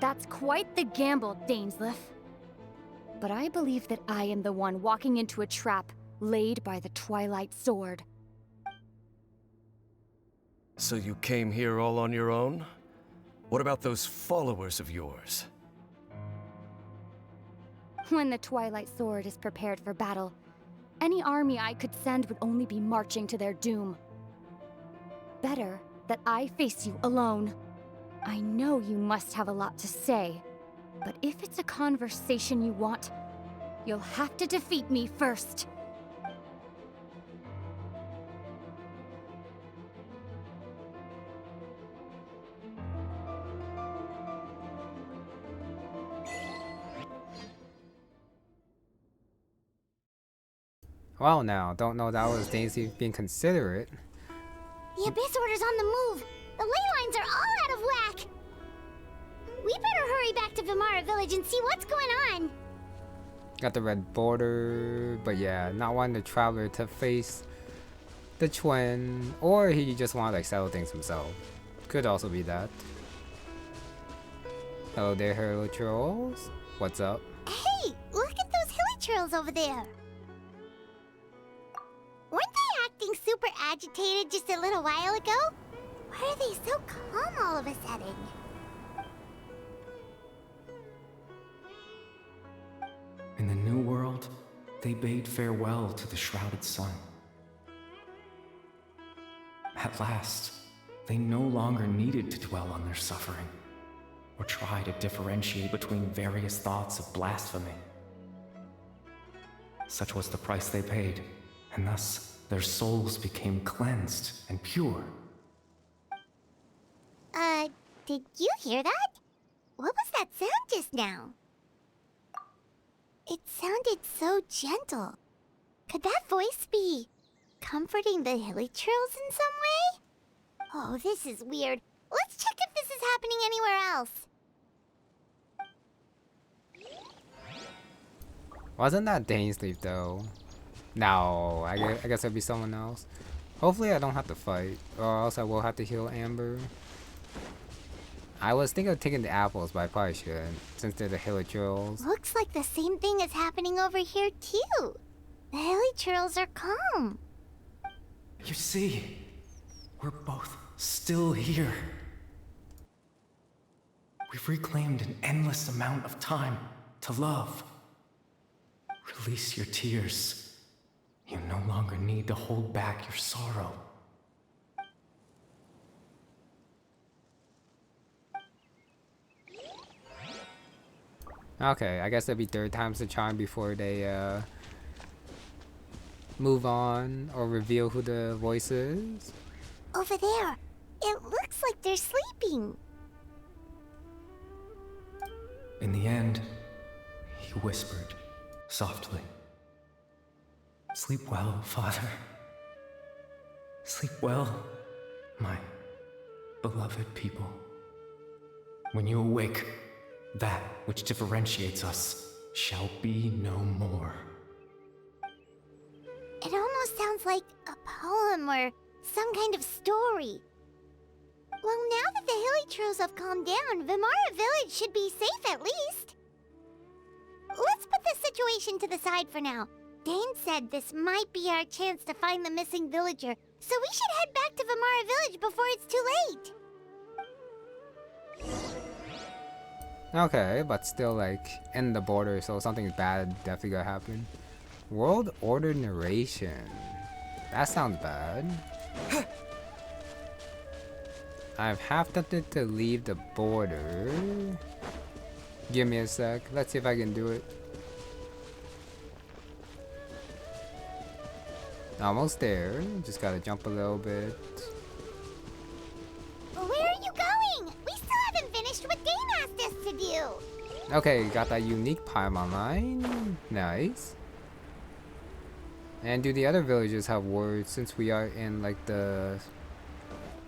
S10: That's quite the gamble, Dainsleif. But I believe that I am the one walking into a trap laid by the Twilight Sword.
S8: So you came here all on your own? What about those followers of yours?
S10: When the Twilight Sword is prepared for battle, any army I could send would only be marching to their doom. Better that I face you alone. I know you must have a lot to say, but if it's a conversation you want, you'll have to defeat me first.
S1: Well, now, don't know that was Dainsleif being considerate.
S3: The Abyss Order's on the move. The ley lines are all out of whack. We better hurry back to Vimara Village and see what's going on.
S1: Got the red border, but yeah, not wanting the Traveler to face the twin, or he just wanted to like settle things himself. Could also be that. Hello there, Hilichurls. What's up?
S3: Hey, look at those Hilichurls over there. Weren't they acting super agitated just a little while ago? Why are they so calm all of a sudden?
S11: In the New World, they bade farewell to the shrouded sun. At last, they no longer needed to dwell on their suffering, or try to differentiate between various thoughts of blasphemy. Such was the price they paid, and thus their souls became cleansed and pure.
S3: Did you hear that? What was that sound just now? It sounded so gentle. Could that voice be comforting the Hilichurls in some way? Oh, this is weird. Let's check if this is happening anywhere else.
S1: Wasn't that Dainsleif though? No, I guess it'll be someone else. Hopefully I don't have to fight, or else I will have to heal Amber. I was thinking of taking the apples, but I probably shouldn't, since they're the Hilichurls.
S3: Looks like the same thing is happening over here too. The Hilichurls are calm.
S11: You see, we're both still here. We've reclaimed an endless amount of time to love. Release your tears. You no longer need to hold back your sorrow.
S1: Okay, I guess it'll be third time's the charm before they move on or reveal who the voice is.
S3: Over there. It looks like they're sleeping.
S11: In the end, he whispered softly. Sleep well, Father. Sleep well, my beloved people. When you awake, that which differentiates us shall be no more.
S3: It almost sounds like a poem or some kind of story. Well, now that the Hilichurls have calmed down, Vimara Village should be safe at least. Let's put this situation to the side for now. Dane said this might be our chance to find the missing villager, so we should head back to Vimara Village before it's too late.
S1: Okay, but still like in the border, so something bad definitely gonna happen. World Order narration. That sounds bad. I'm half tempted to leave the border. Give me a sec. Let's see if I can do it. Almost there. Just gotta jump a little bit.
S3: Where are you going? We still haven't finished what Dane asked us to do.
S1: Okay, got that unique Paimon line. Nice. And do the other villagers have words since we are in like the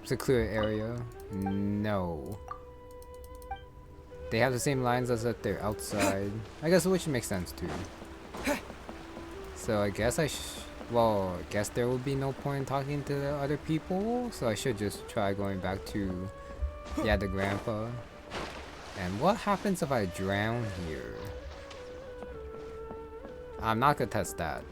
S1: secluded area? No. They have the same lines as if they're outside. I guess which makes sense too. So I guess well, I guess there will be no point in talking to the other people. So I should just try going back to, yeah, the grandpa. And what happens if I drown here? I'm not gonna test that.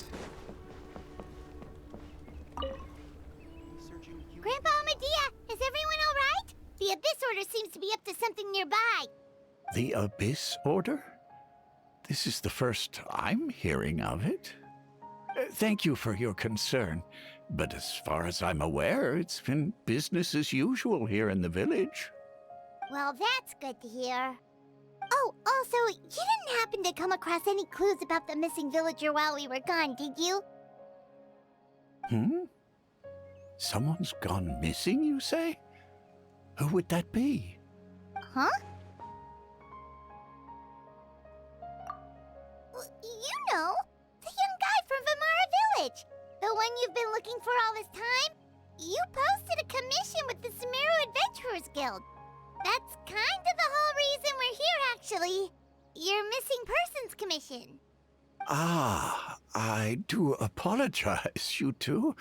S3: Grandpa Amadea, is everyone alright? The Abyss Order seems to be up to something nearby.
S5: The Abyss Order? This is the first I'm hearing of it. Thank you for your concern, but as far as I'm aware, it's been business as usual here in the village.
S3: Well, that's good to hear. Oh, also, you didn't happen to come across any clues about the missing villager while we were gone, did you?
S5: Someone's gone missing, you say? Who would that be?
S3: Huh? You know, the young guy from Vamara Village. The one you've been looking for all this time. You posted a commission with the Sumeru Adventurers Guild. That's kind of the whole reason we're here, actually. Your missing persons commission.
S5: Ah, I do apologize, you two.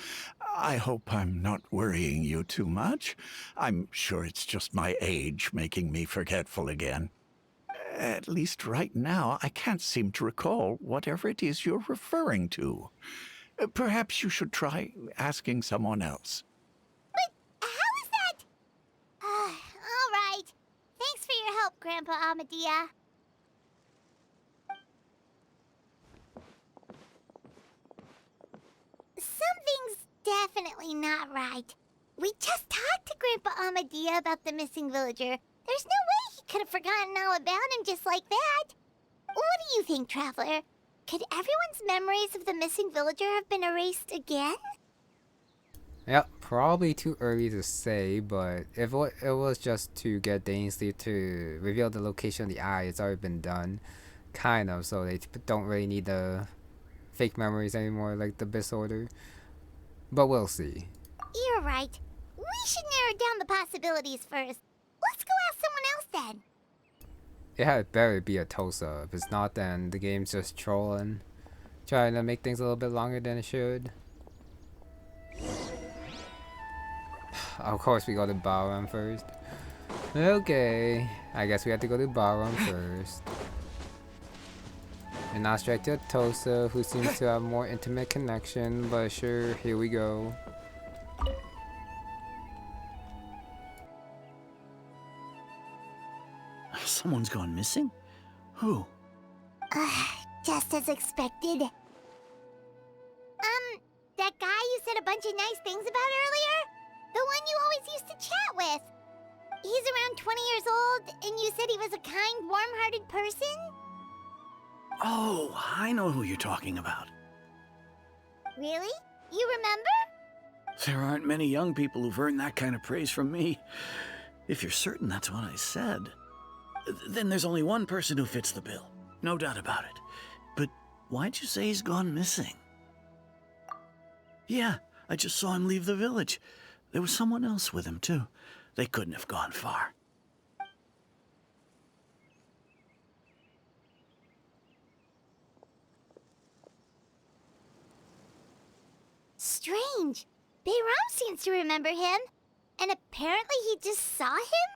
S5: I hope I'm not worrying you too much. I'm sure it's just my age making me forgetful again. At least right now, I can't seem to recall whatever it is you're referring to. Perhaps you should try asking someone else.
S3: But how is that? All right. Thanks for your help, Grandpa Amadea. Something's definitely not right. We just talked to Grandpa Amadea about the missing villager. There's no way he could have forgotten all about him just like that. What do you think, Traveler? Could everyone's memories of the missing villager have been erased again?
S1: Yep, probably too early to say, but if it was just to get Dainsleif to reveal the location of the eye, it's already been done. Kind of, so they don't really need the fake memories anymore like the Abyss Order. But we'll see.
S3: You're right. We should narrow down the possibilities first. Let's go ask someone else then.
S1: It had better be a Tosa. If it's not, then the game's just trolling. Trying to make things a little bit longer than it should. Of course we go to Ballroom first. Okay. I guess we have to go to Ballroom first. And now straight to Tosa, who seems to have more intimate connection, but sure, here we go.
S4: Someone's gone missing? Who?
S3: Just as expected. That guy you said a bunch of nice things about earlier? The one you always used to chat with. He's around 20 years old, and you said he was a kind, warm-hearted person?
S4: Oh, I know who you're talking about.
S3: Really? You remember?
S4: There aren't many young people who've earned that kind of praise from me. If you're certain that's what I said, then there's only one person who fits the bill. No doubt about it. But why'd you say he's gone missing? Yeah, I just saw him leave the village. There was someone else with him, too. They couldn't have gone far.
S3: Strange. Bayram seems to remember him. And apparently he just saw him?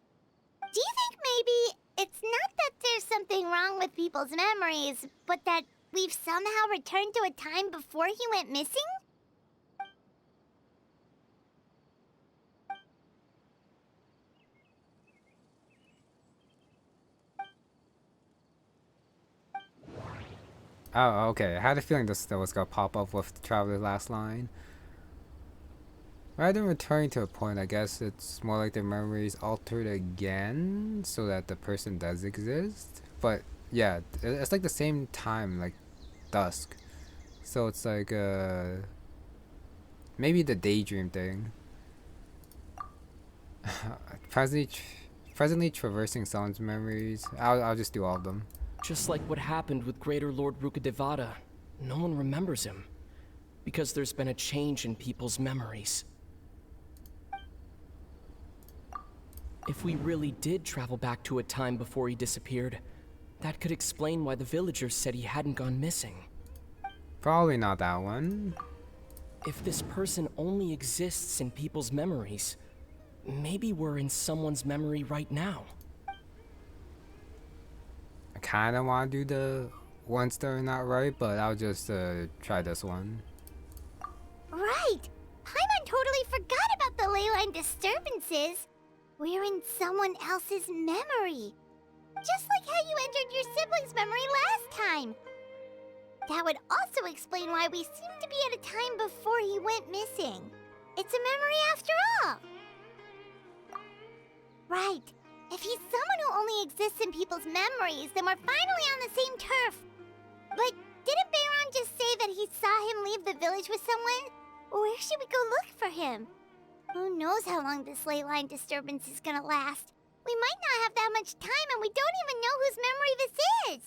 S3: Do you think maybe it's not that there's something wrong with people's memories, but that we've somehow returned to a time before he went missing?
S1: Oh, okay. I had a feeling this was gonna pop up with the Traveler's last line. Rather than returning to a point, I guess it's more like the memories altered again, so that the person does exist. But yeah, it's like the same time, like dusk. So it's like maybe the daydream thing. Presently traversing someone's memories. I'll just do all of them.
S12: Just like what happened with Greater Lord Rukadevada, no one remembers him. Because there's been a change in people's memories. If we really did travel back to a time before he disappeared, that could explain why the villagers said he hadn't gone missing.
S1: Probably not that one.
S12: If this person only exists in people's memories, maybe we're in someone's memory right now.
S1: I kinda wanna do the ones that are not right, but I'll just try this one.
S3: Right! Paimon totally forgot about the ley line disturbances. We're in someone else's memory. Just like how you entered your sibling's memory last time. That would also explain why we seem to be at a time before he went missing. It's a memory after all. Right. If he's someone who only exists in people's memories, then we're finally on the same turf. But didn't Bayron just say that he saw him leave the village with someone? Where should we go look for him? Who knows how long this ley line disturbance is gonna last? We might not have that much time and we don't even know whose memory this is.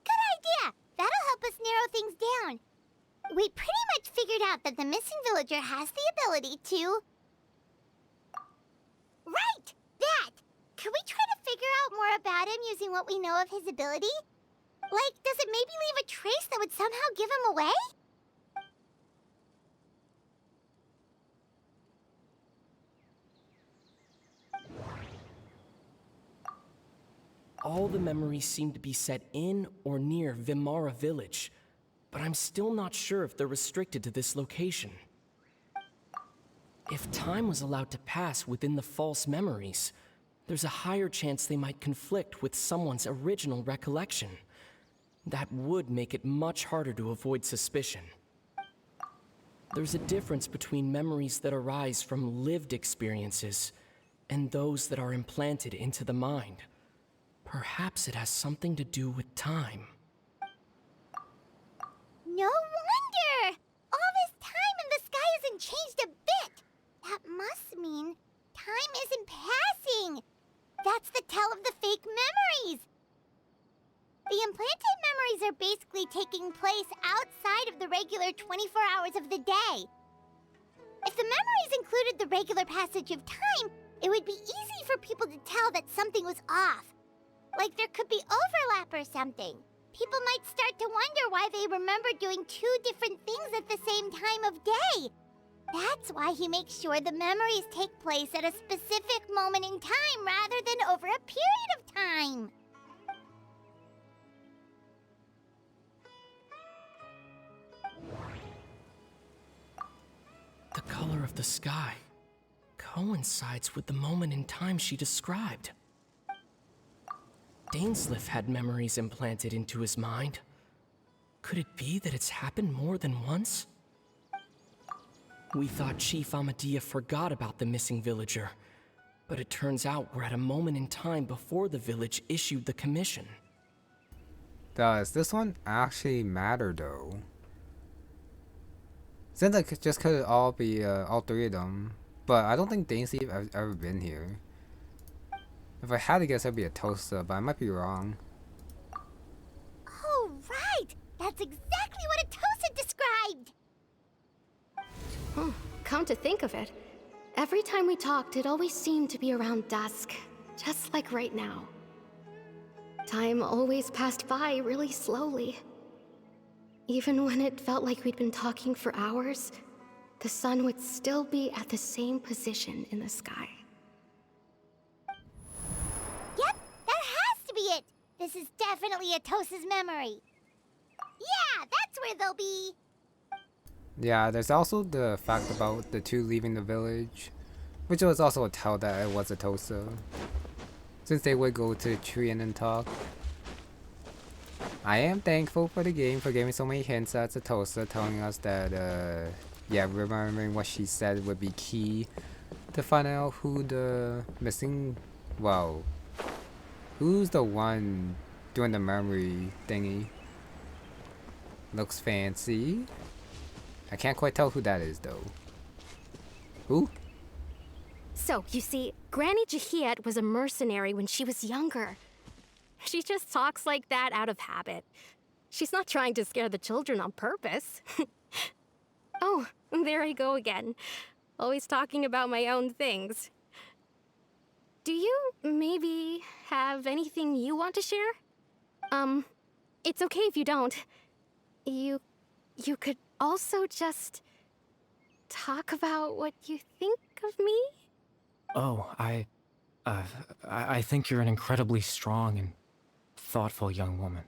S3: Good idea! That'll help us narrow things down. We pretty much figured out that the missing villager has the ability to... Right! That! Could we try to figure out more about him using what we know of his ability? Like, does it maybe leave a trace that would somehow give him away?
S12: All the memories seem to be set in or near Vimara village, but I'm still not sure if they're restricted to this location. If time was allowed to pass within the false memories, there's a higher chance they might conflict with someone's original recollection. That would make it much harder to avoid suspicion. There's a difference between memories that arise from lived experiences and those that are implanted into the mind. Perhaps it has something to do with time.
S3: No wonder! All this time and the sky hasn't changed a bit! That must mean time isn't passing! That's the tell of the fake memories! The implanted memories are basically taking place outside of the regular 24 hours of the day. If the memories included the regular passage of time, it would be easy for people to tell that something was off. Like there could be overlap or something. People might start to wonder why they remember doing two different things at the same time of day. That's why he makes sure the memories take place at a specific moment in time rather than over a period of time.
S12: The color of the sky coincides with the moment in time she described. Dainsleif had memories implanted into his mind. Could it be that it's happened more than once? We thought Chief Amadea forgot about the missing villager, but it turns out we're at a moment in time before the village issued the commission.
S1: Does this one actually matter though? Seems like it just could all be all three of them, but I don't think Dainsleif has ever been here. If I had to guess, it'd be a toaster, but I might be wrong.
S3: Oh, right! That's exactly what a toaster described!
S6: Oh, come to think of it, every time we talked, it always seemed to be around dusk, just like right now. Time always passed by really slowly. Even when it felt like we'd been talking for hours, the sun would still be at the same position in the sky.
S3: Yep, that has to be it! This is definitely a Tosa's memory. Yeah, that's where they'll be!
S1: Yeah, there's also the fact about the two leaving the village, which was also a tell that it was a toaster, since they would go to the tree and then talk. I am thankful for the game for giving so many hints at Satosa, telling us that, yeah, remembering what she said would be key to find out who the missing, well, who's the one doing the memory thingy. Looks fancy. I can't quite tell who that is, though. Who?
S6: So, you see, Granny Jahiet was a mercenary when she was younger. She just talks like that out of habit. She's not trying to scare the children on purpose. Oh, there I go again. Always talking about my own things. do you maybe have anything you want to share? It's okay if you don't. You could also just talk about what you think of me?
S11: Oh, I think you're an incredibly strong and thoughtful young woman.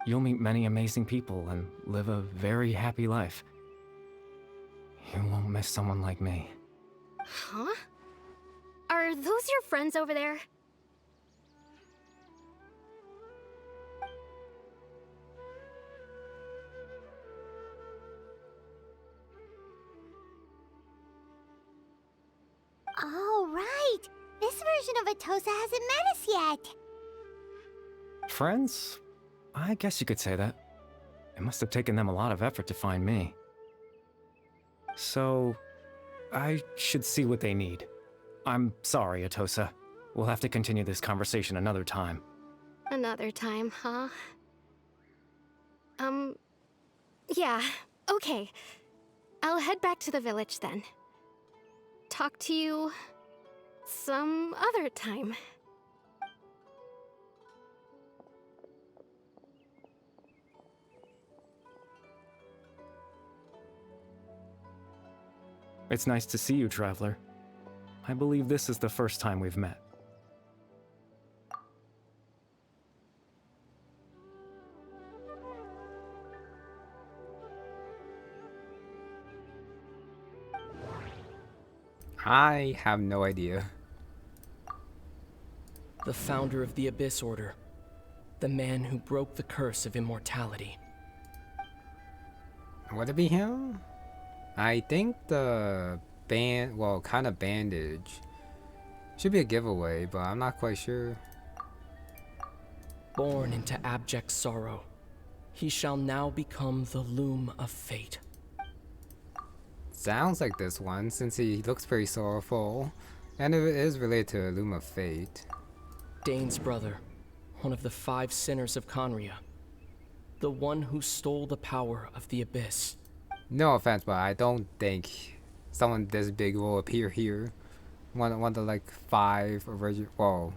S11: You'll meet many amazing people and live a very happy life. You won't miss someone like me.
S6: Huh? Are those your friends over there?
S3: Oh, right! This version of Atosa hasn't met us yet!
S11: Friends? I guess you could say that. It must have taken them a lot of effort to find me. So, I should see what they need. I'm sorry, Atosa. We'll have to continue this conversation another time.
S6: Another time, huh? Yeah, okay. I'll head back to the village then. Talk to you some other time.
S11: It's nice to see you, Traveler. I believe this is the first time we've met.
S1: I have no idea.
S12: The founder of the Abyss Order. The man who broke the curse of immortality.
S1: Would it be him? I think the kind of bandage should be a giveaway, but I'm not quite sure.
S12: Born into abject sorrow, he shall now become the Loom of Fate.
S1: Sounds like this one, since he looks pretty sorrowful, and it is related to Loom of Fate.
S12: Dane's brother, one of the 5 sinners of Conria. The one who stole the power of the Abyss.
S1: No offense, but I don't think someone this big will appear here. One of the like 5 original, whoa,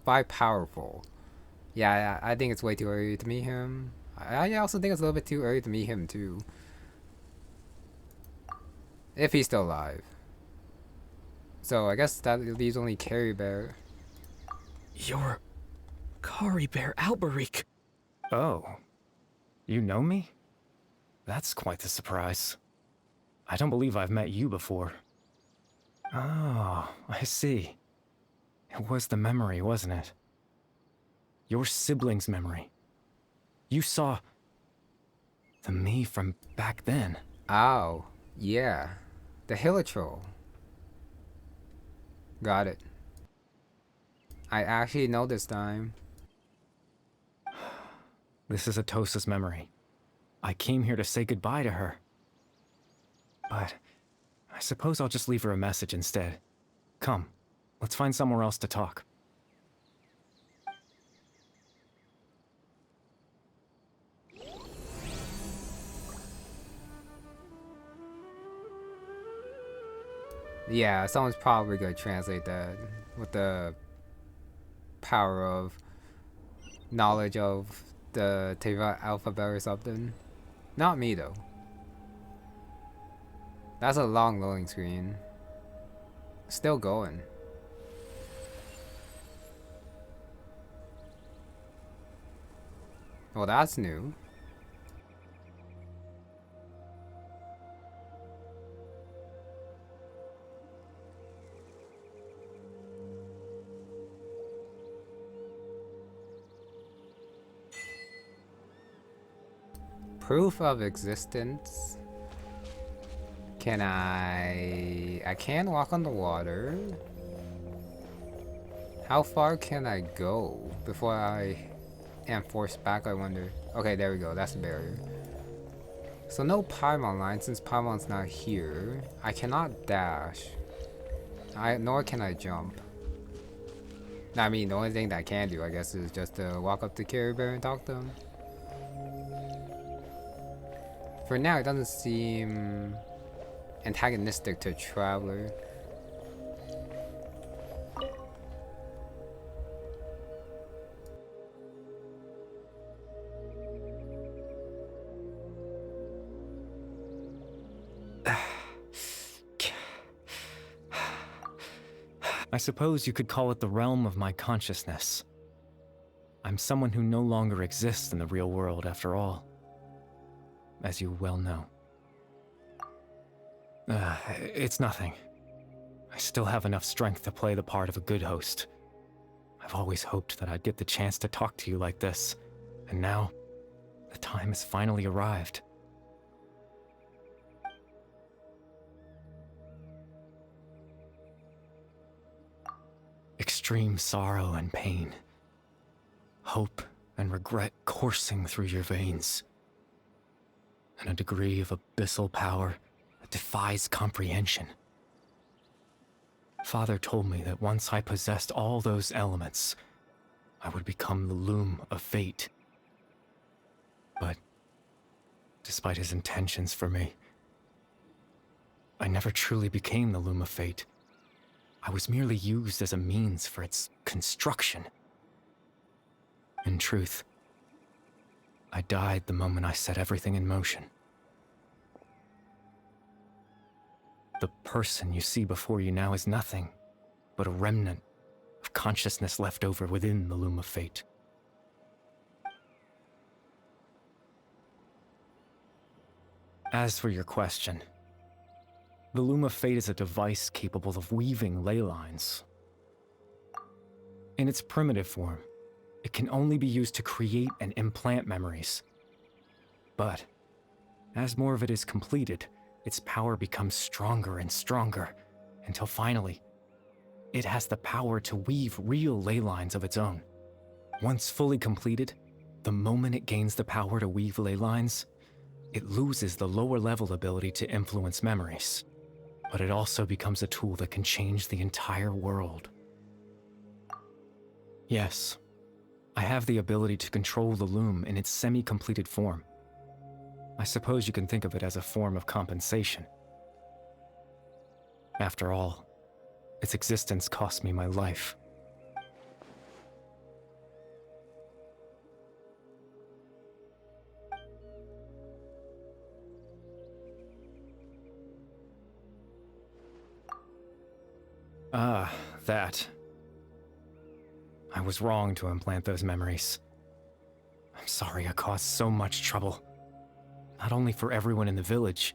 S1: 5 powerful. Yeah, I think it's way too early to meet him. I also think it's a little bit too early to meet him too. If he's still alive. So I guess that leaves only Carrie Bear.
S12: You're Kari Bear Alberic.
S11: Oh. You know me? That's quite the surprise. I don't believe I've met you before. Oh, I see. It was the memory, wasn't it? Your sibling's memory. You saw the me from back then.
S1: Oh, yeah. The Hilichurl. Got it. I actually know this time.
S11: This is Atosa's memory. I came here to say goodbye to her. But I suppose I'll just leave her a message instead. Come, let's find somewhere else to talk.
S1: Yeah, someone's probably gonna translate that with the power of knowledge of the Teva alphabet or something. Not me though. That's a long loading screen. Still going. Well, that's new. Proof of existence. Can I can walk on the water. How far can I go before I am forced back, I wonder? Okay, there we go. That's the barrier. So no Paimon line, since Paimon's not here. I cannot dash. Nor can I jump. I mean, the only thing that I can do, I guess, is just to walk up to Carrie Bear and talk to him. For now, it doesn't seem antagonistic to Traveler.
S11: I suppose you could call it the realm of my consciousness. I'm someone who no longer exists in the real world after all, as you well know. It's nothing. I still have enough strength to play the part of a good host. I've always hoped that I'd get the chance to talk to you like this, and now, the time has finally arrived. Extreme sorrow and pain, hope and regret coursing through your veins, and a degree of abyssal power that defies comprehension. Father told me that once I possessed all those elements, I would become the Loom of Fate. But, despite his intentions for me, I never truly became the Loom of Fate. I was merely used as a means for its construction. In truth, I died the moment I set everything in motion. The person you see before you now is nothing but a remnant of consciousness left over within the Loom of Fate. As for your question, the Loom of Fate is a device capable of weaving ley lines. In its primitive form, it can only be used to create and implant memories. But, as more of it is completed, its power becomes stronger and stronger, until finally, it has the power to weave real ley lines of its own. Once fully completed, the moment it gains the power to weave ley lines, it loses the lower level ability to influence memories. But it also becomes a tool that can change the entire world. Yes, I have the ability to control the loom in its semi-completed form. I suppose you can think of it as a form of compensation. After all, its existence cost me my life. Ah, that. I was wrong to implant those memories. I'm sorry I caused so much trouble. Not only for everyone in the village,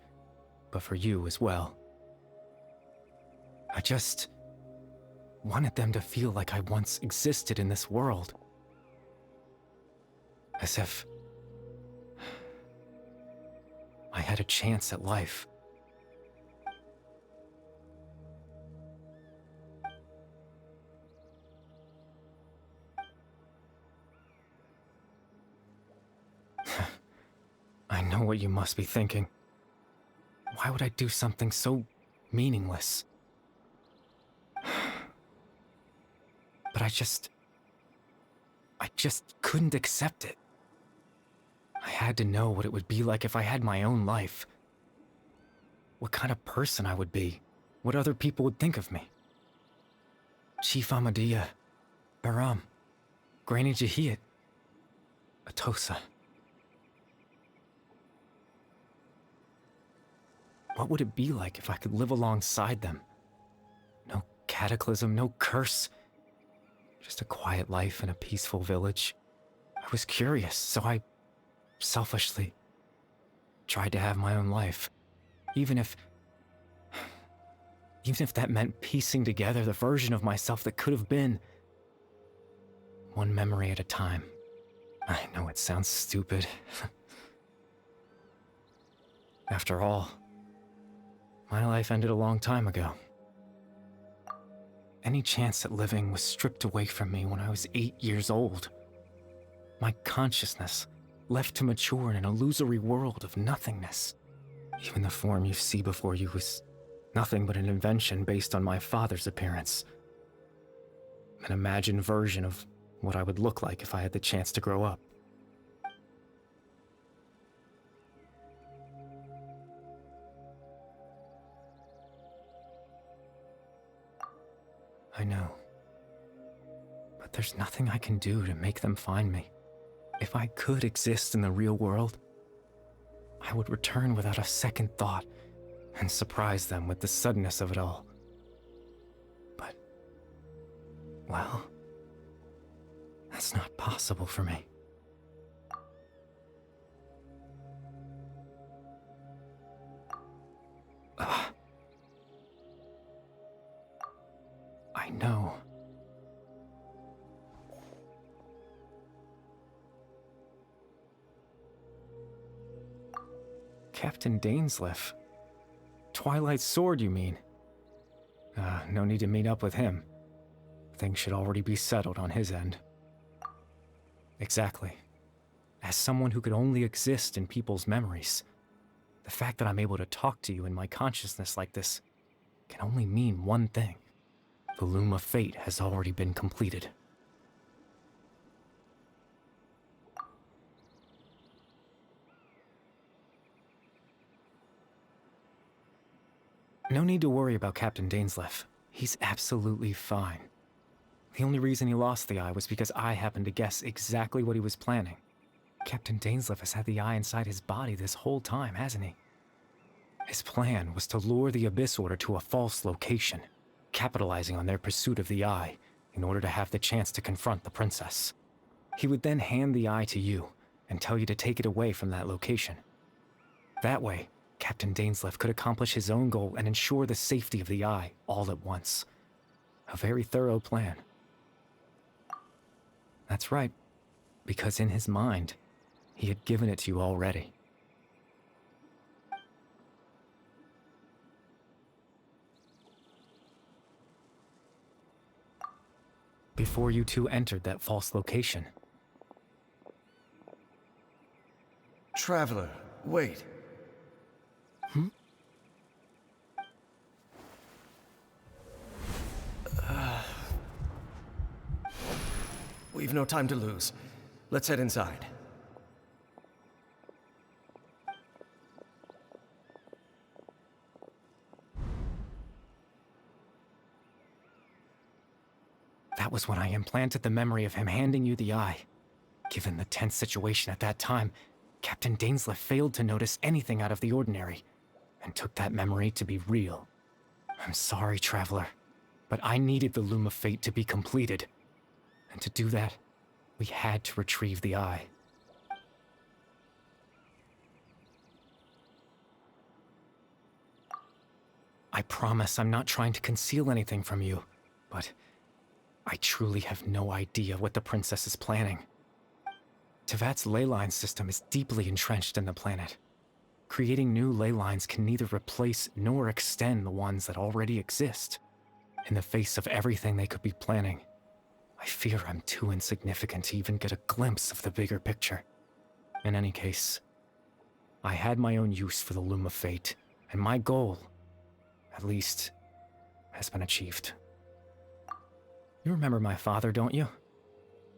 S11: but for you as well. I just wanted them to feel like I once existed in this world. As if I had a chance at life. I know what you must be thinking. Why would I do something so meaningless? But I just couldn't accept it. I had to know what it would be like if I had my own life. What kind of person I would be. What other people would think of me. Chief Amadea, Baram, Granny Jahiyat, Atosa. What would it be like if I could live alongside them? No cataclysm, no curse. Just a quiet life in a peaceful village. I was curious, so I selfishly tried to have my own life. Even if that meant piecing together the version of myself that could have been. One memory at a time. I know it sounds stupid. After all, my life ended a long time ago. Any chance at living was stripped away from me when I was 8 years old. My consciousness left to mature in an illusory world of nothingness. Even the form you see before you was nothing but an invention based on my father's appearance. An imagined version of what I would look like if I had the chance to grow up. I know. But there's nothing I can do to make them find me. If I could exist in the real world, I would return without a second thought and surprise them with the suddenness of it all. But Well, that's not possible for me. I know. Captain Dainsleif. Twilight Sword, you mean? No need to meet up with him. Things should already be settled on his end. Exactly. As someone who could only exist in people's memories, the fact that I'm able to talk to you in my consciousness like this can only mean one thing. The Loom of Fate has already been completed. No need to worry about Captain Dainsleif. He's absolutely fine. The only reason he lost the eye was because I happened to guess exactly what he was planning. Captain Dainsleif has had the eye inside his body this whole time, hasn't he? His plan was to lure the Abyss Order to a false location, capitalizing on their pursuit of the eye in order to have the chance to confront the princess. He would then hand the eye to you and tell you to take it away from that location. That way, Captain Dainsleif could accomplish his own goal and ensure the safety of the eye all at once. A very thorough plan. That's right, because in his mind, he had given it to you already. Before you two entered that false location.
S8: Traveler, wait. We've no time to lose. Let's head inside.
S11: That was when I implanted the memory of him handing you the eye. Given the tense situation at that time, Captain Dainsleif failed to notice anything out of the ordinary, and took that memory to be real. I'm sorry, Traveler, but I needed the Loom of Fate to be completed. And to do that, we had to retrieve the eye. I promise I'm not trying to conceal anything from you, but I truly have no idea what the princess is planning. Tevat's ley line system is deeply entrenched in the planet. Creating new ley lines can neither replace nor extend the ones that already exist. In the face of everything they could be planning, I fear I'm too insignificant to even get a glimpse of the bigger picture. In any case, I had my own use for the Loom of Fate, and my goal, at least, has been achieved. You remember my father, don't you?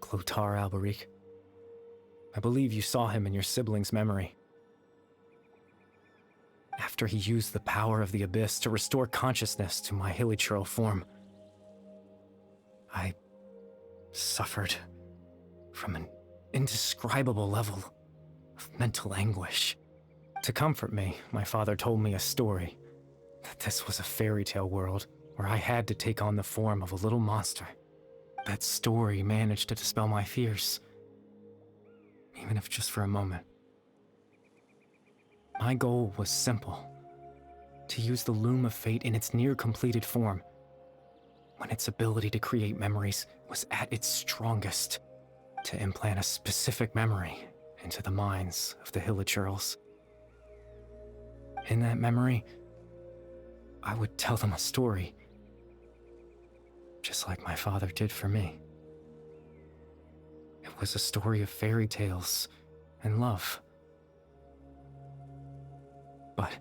S11: Clotar Alberic. I believe you saw him in your sibling's memory. After he used the power of the Abyss to restore consciousness to my Hilichurl form, I suffered from an indescribable level of mental anguish. To comfort me, my father told me a story, that this was a fairy tale world where I had to take on the form of a little monster. That story managed to dispel my fears, even if just for a moment. My goal was simple: to use the Loom of Fate in its near-completed form, when its ability to create memories was at its strongest, to implant a specific memory into the minds of the Hilichurls. In that memory, I would tell them a story, just like my father did for me. It was a story of fairy tales and love. But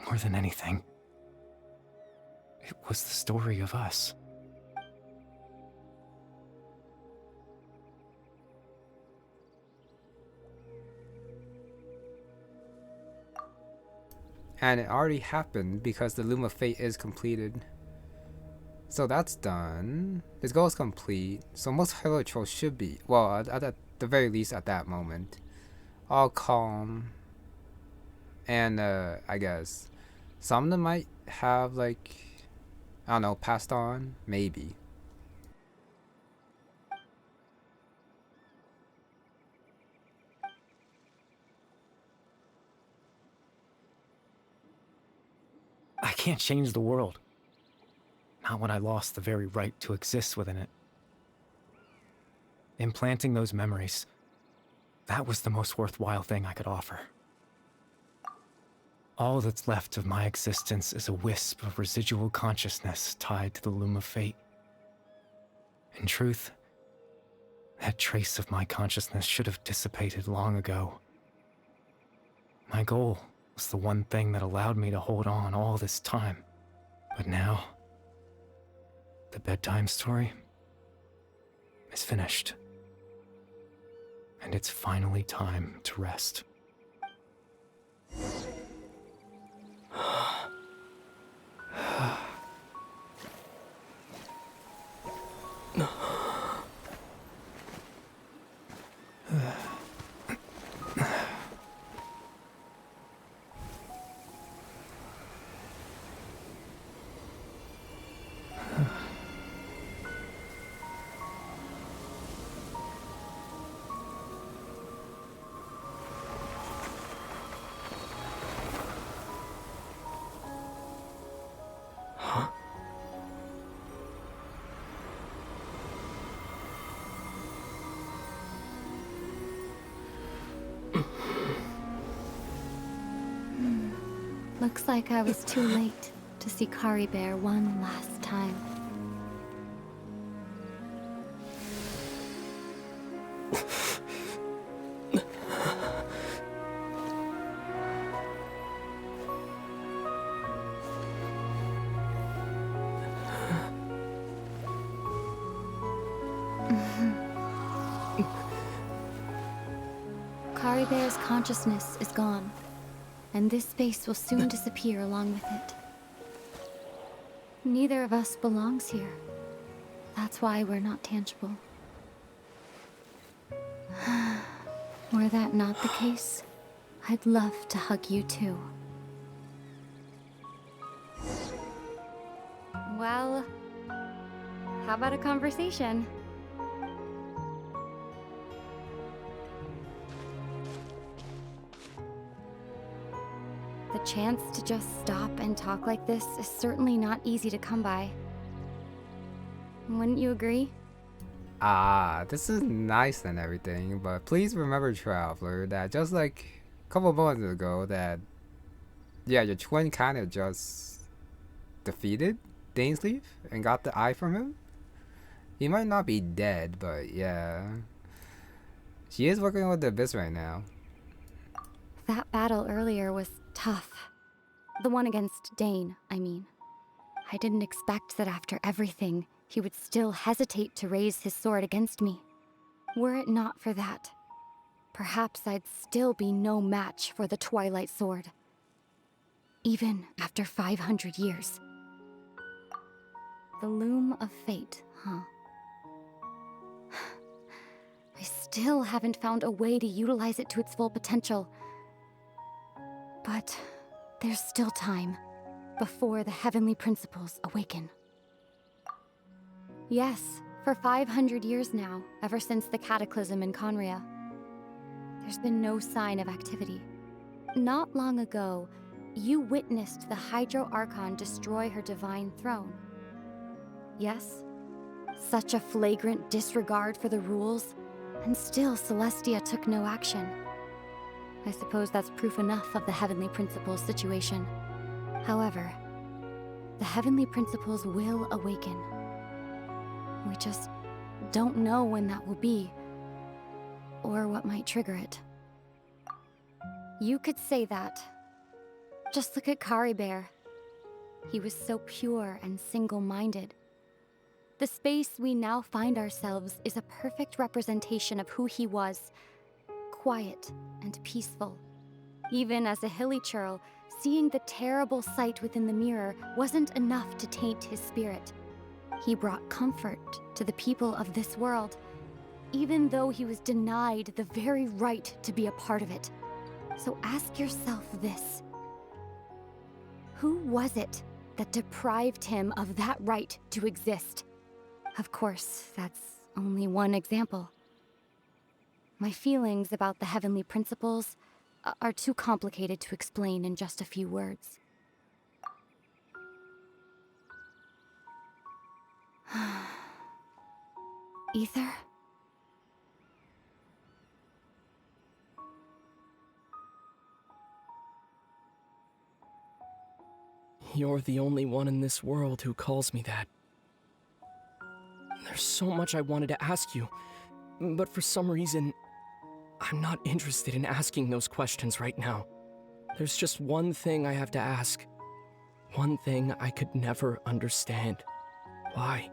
S11: more than anything, it was the story of us.
S1: And it already happened because the Loom of Fate is completed. So that's done. This goal is complete. So most Hilichurls should be, well, at the very least at that moment, all calm. And I guess some of them might have like I don't know, passed on? Maybe.
S11: I can't change the world. Not when I lost the very right to exist within it. Implanting those memories, that was the most worthwhile thing I could offer. All that's left of my existence is a wisp of residual consciousness tied to the Loom of Fate. In truth, that trace of my consciousness should have dissipated long ago. My goal was the one thing that allowed me to hold on all this time. But now, the bedtime story is finished. And it's finally time to rest.
S10: Looks like I was too late to see Kari Bear one last time. Kari Bear's consciousness is gone, and this space will soon disappear along with it. Neither of us belongs here. That's why we're not tangible. Were that not the case, I'd love to hug you too. Well, how about a conversation? The chance to just stop and talk like this is certainly not easy to come by. Wouldn't you agree?
S1: This is nice and everything, but please remember, Traveler, that just like a couple moments ago that, yeah, your twin kind of just defeated Dainsleif and got the eye from him. He might not be dead, but yeah. She is working with the Abyss right now.
S10: That battle earlier was tough. The one against Dane, I mean. I didn't expect that after everything, he would still hesitate to raise his sword against me. Were it not for that, perhaps I'd still be no match for the Twilight Sword. Even after 500 years. The Loom of Fate, huh? I still haven't found a way to utilize it to its full potential. But there's still time before the heavenly principles awaken. Yes, for 500 years now, ever since the cataclysm in Conria, there's been no sign of activity. Not long ago, you witnessed the Hydro Archon destroy her divine throne. Yes, such a flagrant disregard for the rules, and still Celestia took no action. I suppose that's proof enough of the Heavenly Principles situation. However, the Heavenly Principles will awaken. We just don't know when that will be, or what might trigger it. You could say that. Just look at Kari Bear. He was so pure and single-minded. The space we now find ourselves is a perfect representation of who he was. Quiet and peaceful. Even as a Hilichurl, seeing the terrible sight within the mirror wasn't enough to taint his spirit. He brought comfort to the people of this world, even though he was denied the very right to be a part of it. So ask yourself this. Who was it that deprived him of that right to exist. Of course, that's only one example. My feelings about the heavenly principles are too complicated to explain in just a few words. Ether?
S12: You're the only one in this world who calls me that. There's so much I wanted to ask you, but for some reason, I'm not interested in asking those questions right now. There's just one thing I have to ask. One thing I could never understand. Why?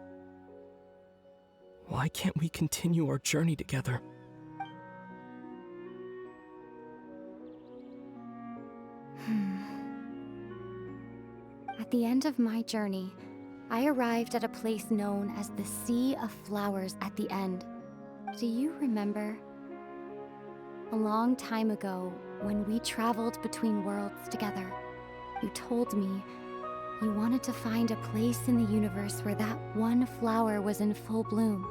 S12: Why can't we continue our journey together?
S10: At the end of my journey, I arrived at a place known as the Sea of Flowers at the end. Do you remember? A long time ago, when we traveled between worlds together, you told me you wanted to find a place in the universe where that one flower was in full bloom.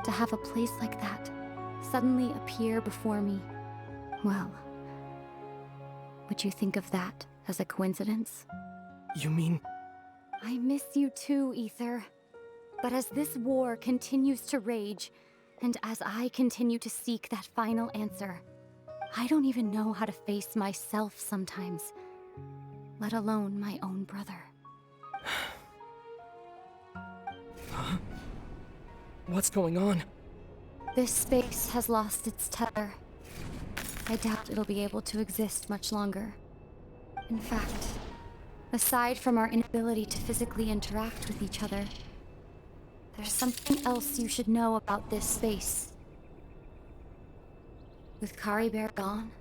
S10: To have a place like that suddenly appear before me, well, would you think of that as a coincidence?
S12: You mean...
S10: I miss you too, Ether. But as this war continues to rage, and as I continue to seek that final answer, I don't even know how to face myself sometimes, let alone my own brother.
S12: Huh? What's going on?
S10: This space has lost its tether. I doubt it'll be able to exist much longer. In fact, aside from our inability to physically interact with each other, there's something else you should know about this space. With Kari Bear gone,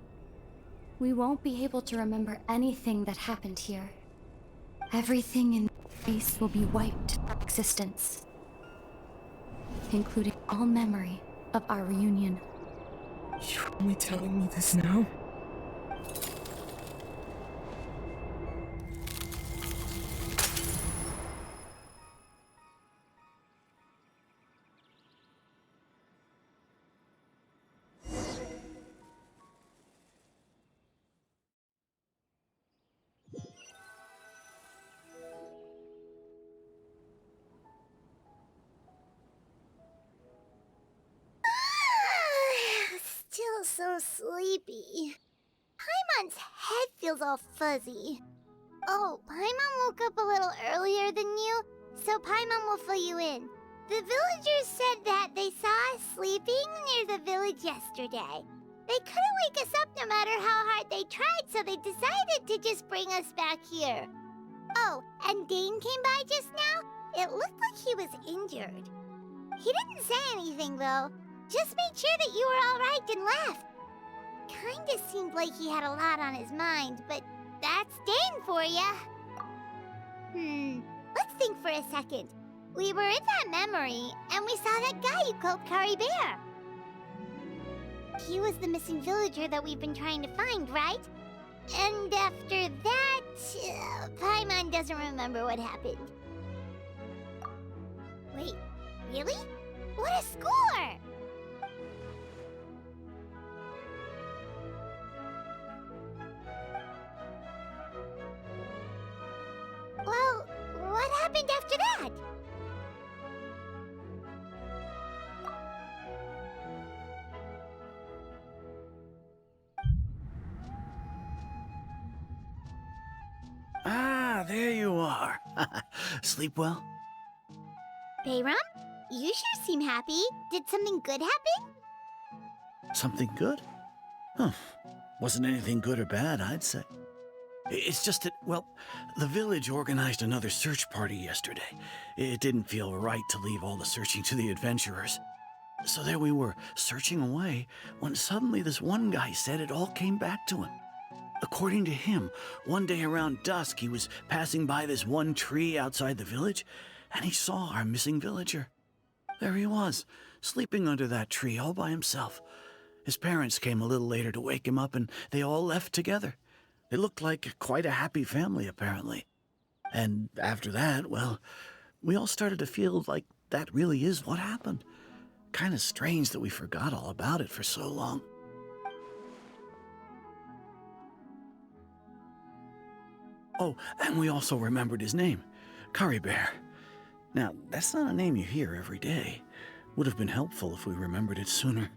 S10: we won't be able to remember anything that happened here. Everything in this space will be wiped from existence, including all memory of our reunion.
S12: You're only telling me this now?
S3: Still so sleepy. Paimon's head feels all fuzzy. Oh, Paimon woke up a little earlier than you, so Paimon will fill you in. The villagers said that they saw us sleeping near the village yesterday. They couldn't wake us up no matter how hard they tried, so they decided to just bring us back here. Oh, and Dane came by just now. It looked like he was injured. He didn't say anything, though. Just made sure that you were all right and left. Kinda seemed like he had a lot on his mind, but that's Dane for ya. Let's think for a second. We were in that memory, and we saw that guy you called Kari Bear. He was the missing villager that we've been trying to find, right? And after that, Paimon doesn't remember what happened. Wait, really? What a score! Well, what happened after that?
S4: Ah, there you are. Sleep well?
S3: Bayram, you sure seem happy. Did something good happen?
S4: Something good? Huh. Wasn't anything good or bad, I'd say. It's just that, well, the village organized another search party yesterday. It didn't feel right to leave all the searching to the adventurers. So there we were, searching away, when suddenly this one guy said it all came back to him. According to him, one day around dusk, he was passing by this one tree outside the village, and he saw our missing villager. There he was, sleeping under that tree all by himself. His parents came a little later to wake him up, and they all left together. They looked like quite a happy family, apparently. And after that, well, we all started to feel like that really is what happened. Kinda strange that we forgot all about it for so long. Oh, and we also remembered his name, Curry Bear. Now, that's not a name you hear every day. Would have been helpful if we remembered it sooner.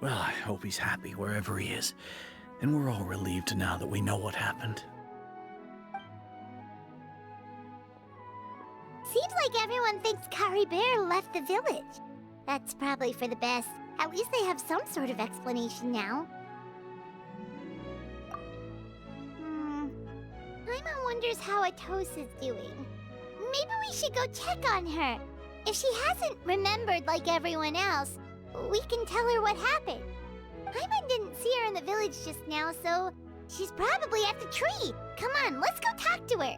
S4: Well, I hope he's happy wherever he is, and we're all relieved now that we know what happened.
S3: Seems like everyone thinks Curry Bear left the village. That's probably for the best. At least they have some sort of explanation now. Paimon wonders how Atosa's doing. Maybe we should go check on her. If she hasn't remembered like everyone else, we can tell her what happened. Paimon didn't see her in the village just now, so she's probably at the tree. Come on, let's go talk to her.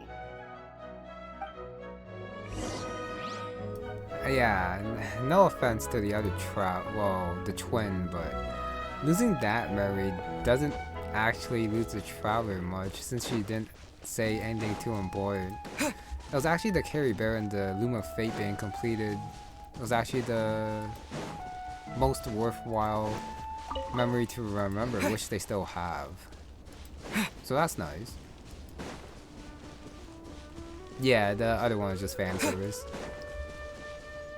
S1: Yeah, no offense to the other the twin, but losing that Mary doesn't actually lose the Traveler much, since she didn't say anything too important. It was actually the Curry Bear and the Loom of Fate being completed. It was actually the most worthwhile memory to remember, which they still have. So that's nice. Yeah, the other one was just fan service.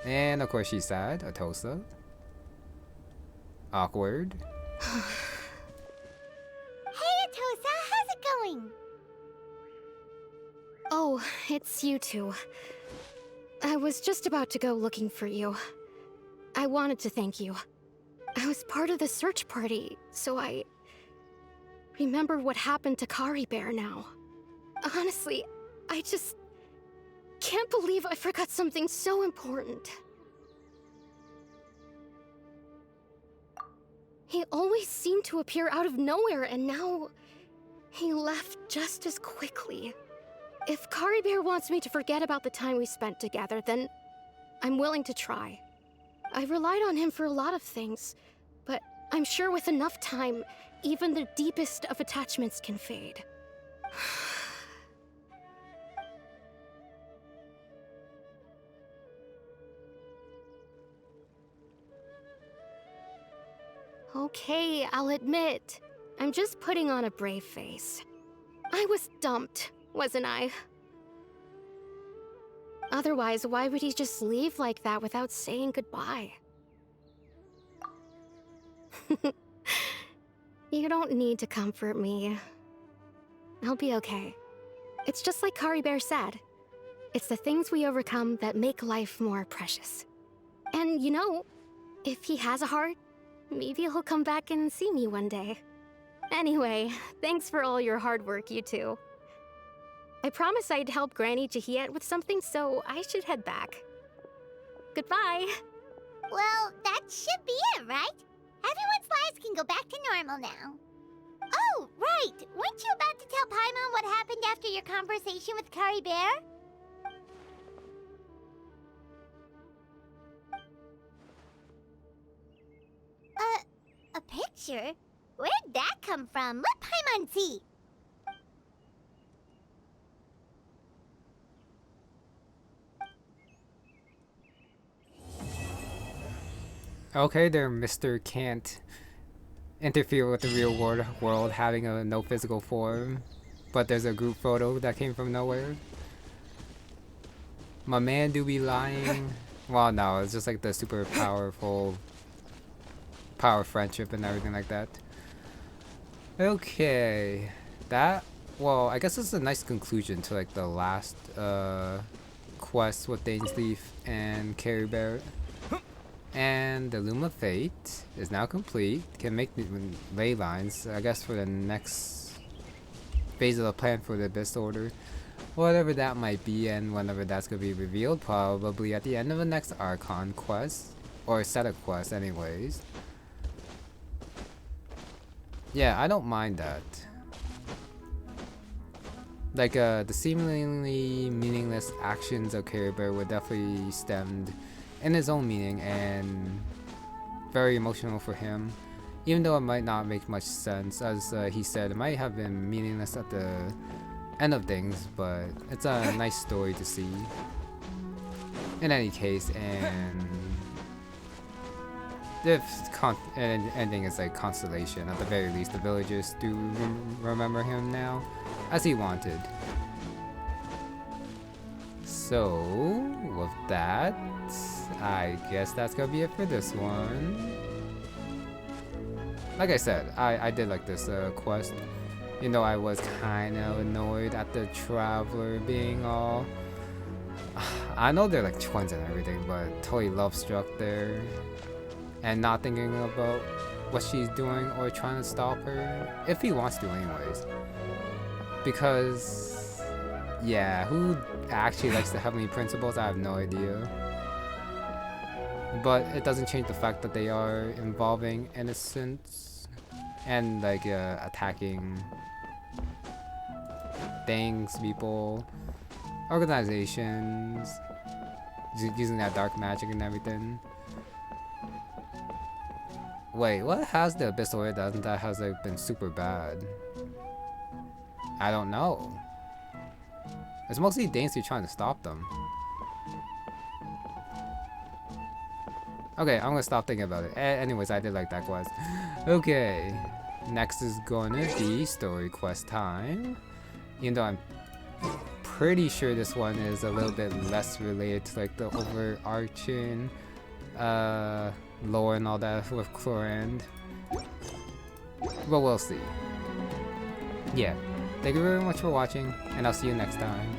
S1: And of course she's sad, Atosa. Awkward.
S3: Hey Atosa, how's it going?
S6: Oh, it's you two. I was just about to go looking for you. I wanted to thank you. I was part of the search party, so I remember what happened to Curry Bear now. Honestly, I just can't believe I forgot something so important. He always seemed to appear out of nowhere, and now he left just as quickly. If Curry Bear wants me to forget about the time we spent together, then I'm willing to try. I relied on him for a lot of things, but I'm sure with enough time, even the deepest of attachments can fade. Okay, I'll admit, I'm just putting on a brave face. I was dumped, wasn't I? Otherwise, why would he just leave like that without saying goodbye? You don't need to comfort me. I'll be okay. It's just like Curry Bear said. It's the things we overcome that make life more precious. And you know, if he has a heart, maybe he'll come back and see me one day. Anyway, thanks for all your hard work, you two. I promised I'd help Granny Jahiet with something, so I should head back. Goodbye!
S3: Well, that should be it, right? Everyone's lives can go back to normal now. Oh, right! Weren't you about to tell Paimon what happened after your conversation with Curry Bear? A picture? Where'd that come from? Let Paimon see!
S1: Okay there, Mr. Can't interfere with the real world having a no physical form, but there's a group photo that came from nowhere. My man do be lying. Well, no, it's just like the super powerful power friendship and everything like that. Okay, well, I guess this is a nice conclusion to like the last quest with Dainsleif and Curry Bear. And the Loom of Fate is now complete. Can make ley lines, I guess, for the next phase of the plan for the Abyss Order. Whatever that might be, and whenever that's going to be revealed, probably at the end of the next Archon quest. Or set of quests, anyways. Yeah, I don't mind that. Like, the seemingly meaningless actions of Curry Bear were definitely stemmed in his own meaning and very emotional for him. Even though it might not make much sense, as he said, it might have been meaningless at the end of things, but it's a nice story to see. In any case, and the ending is like consolation. At the very least, the villagers do remember him now, as he wanted. So, with that, I guess that's gonna be it for this one. Like I said, I did like this quest. You know, I was kind of annoyed at the Traveler being all... I know they're like twins and everything, but totally love-struck there. And not thinking about what she's doing or trying to stop her. If he wants to anyways. Because... yeah, who actually likes the Heavenly Principles? I have no idea. But it doesn't change the fact that they are involving innocents. And like attacking... things, people, organizations, using that dark magic and everything. Wait, what has the Abyssal Air that has like been super bad? I don't know. It's mostly Dainsleif trying to stop them. Okay, I'm gonna stop thinking about it. Anyways, I did like that quest. Okay, next is gonna be story quest time. Even though I'm pretty sure this one is a little bit less related to like the overarching lore and all that with Chlorand. But we'll see. Yeah, thank you very much for watching, and I'll see you next time.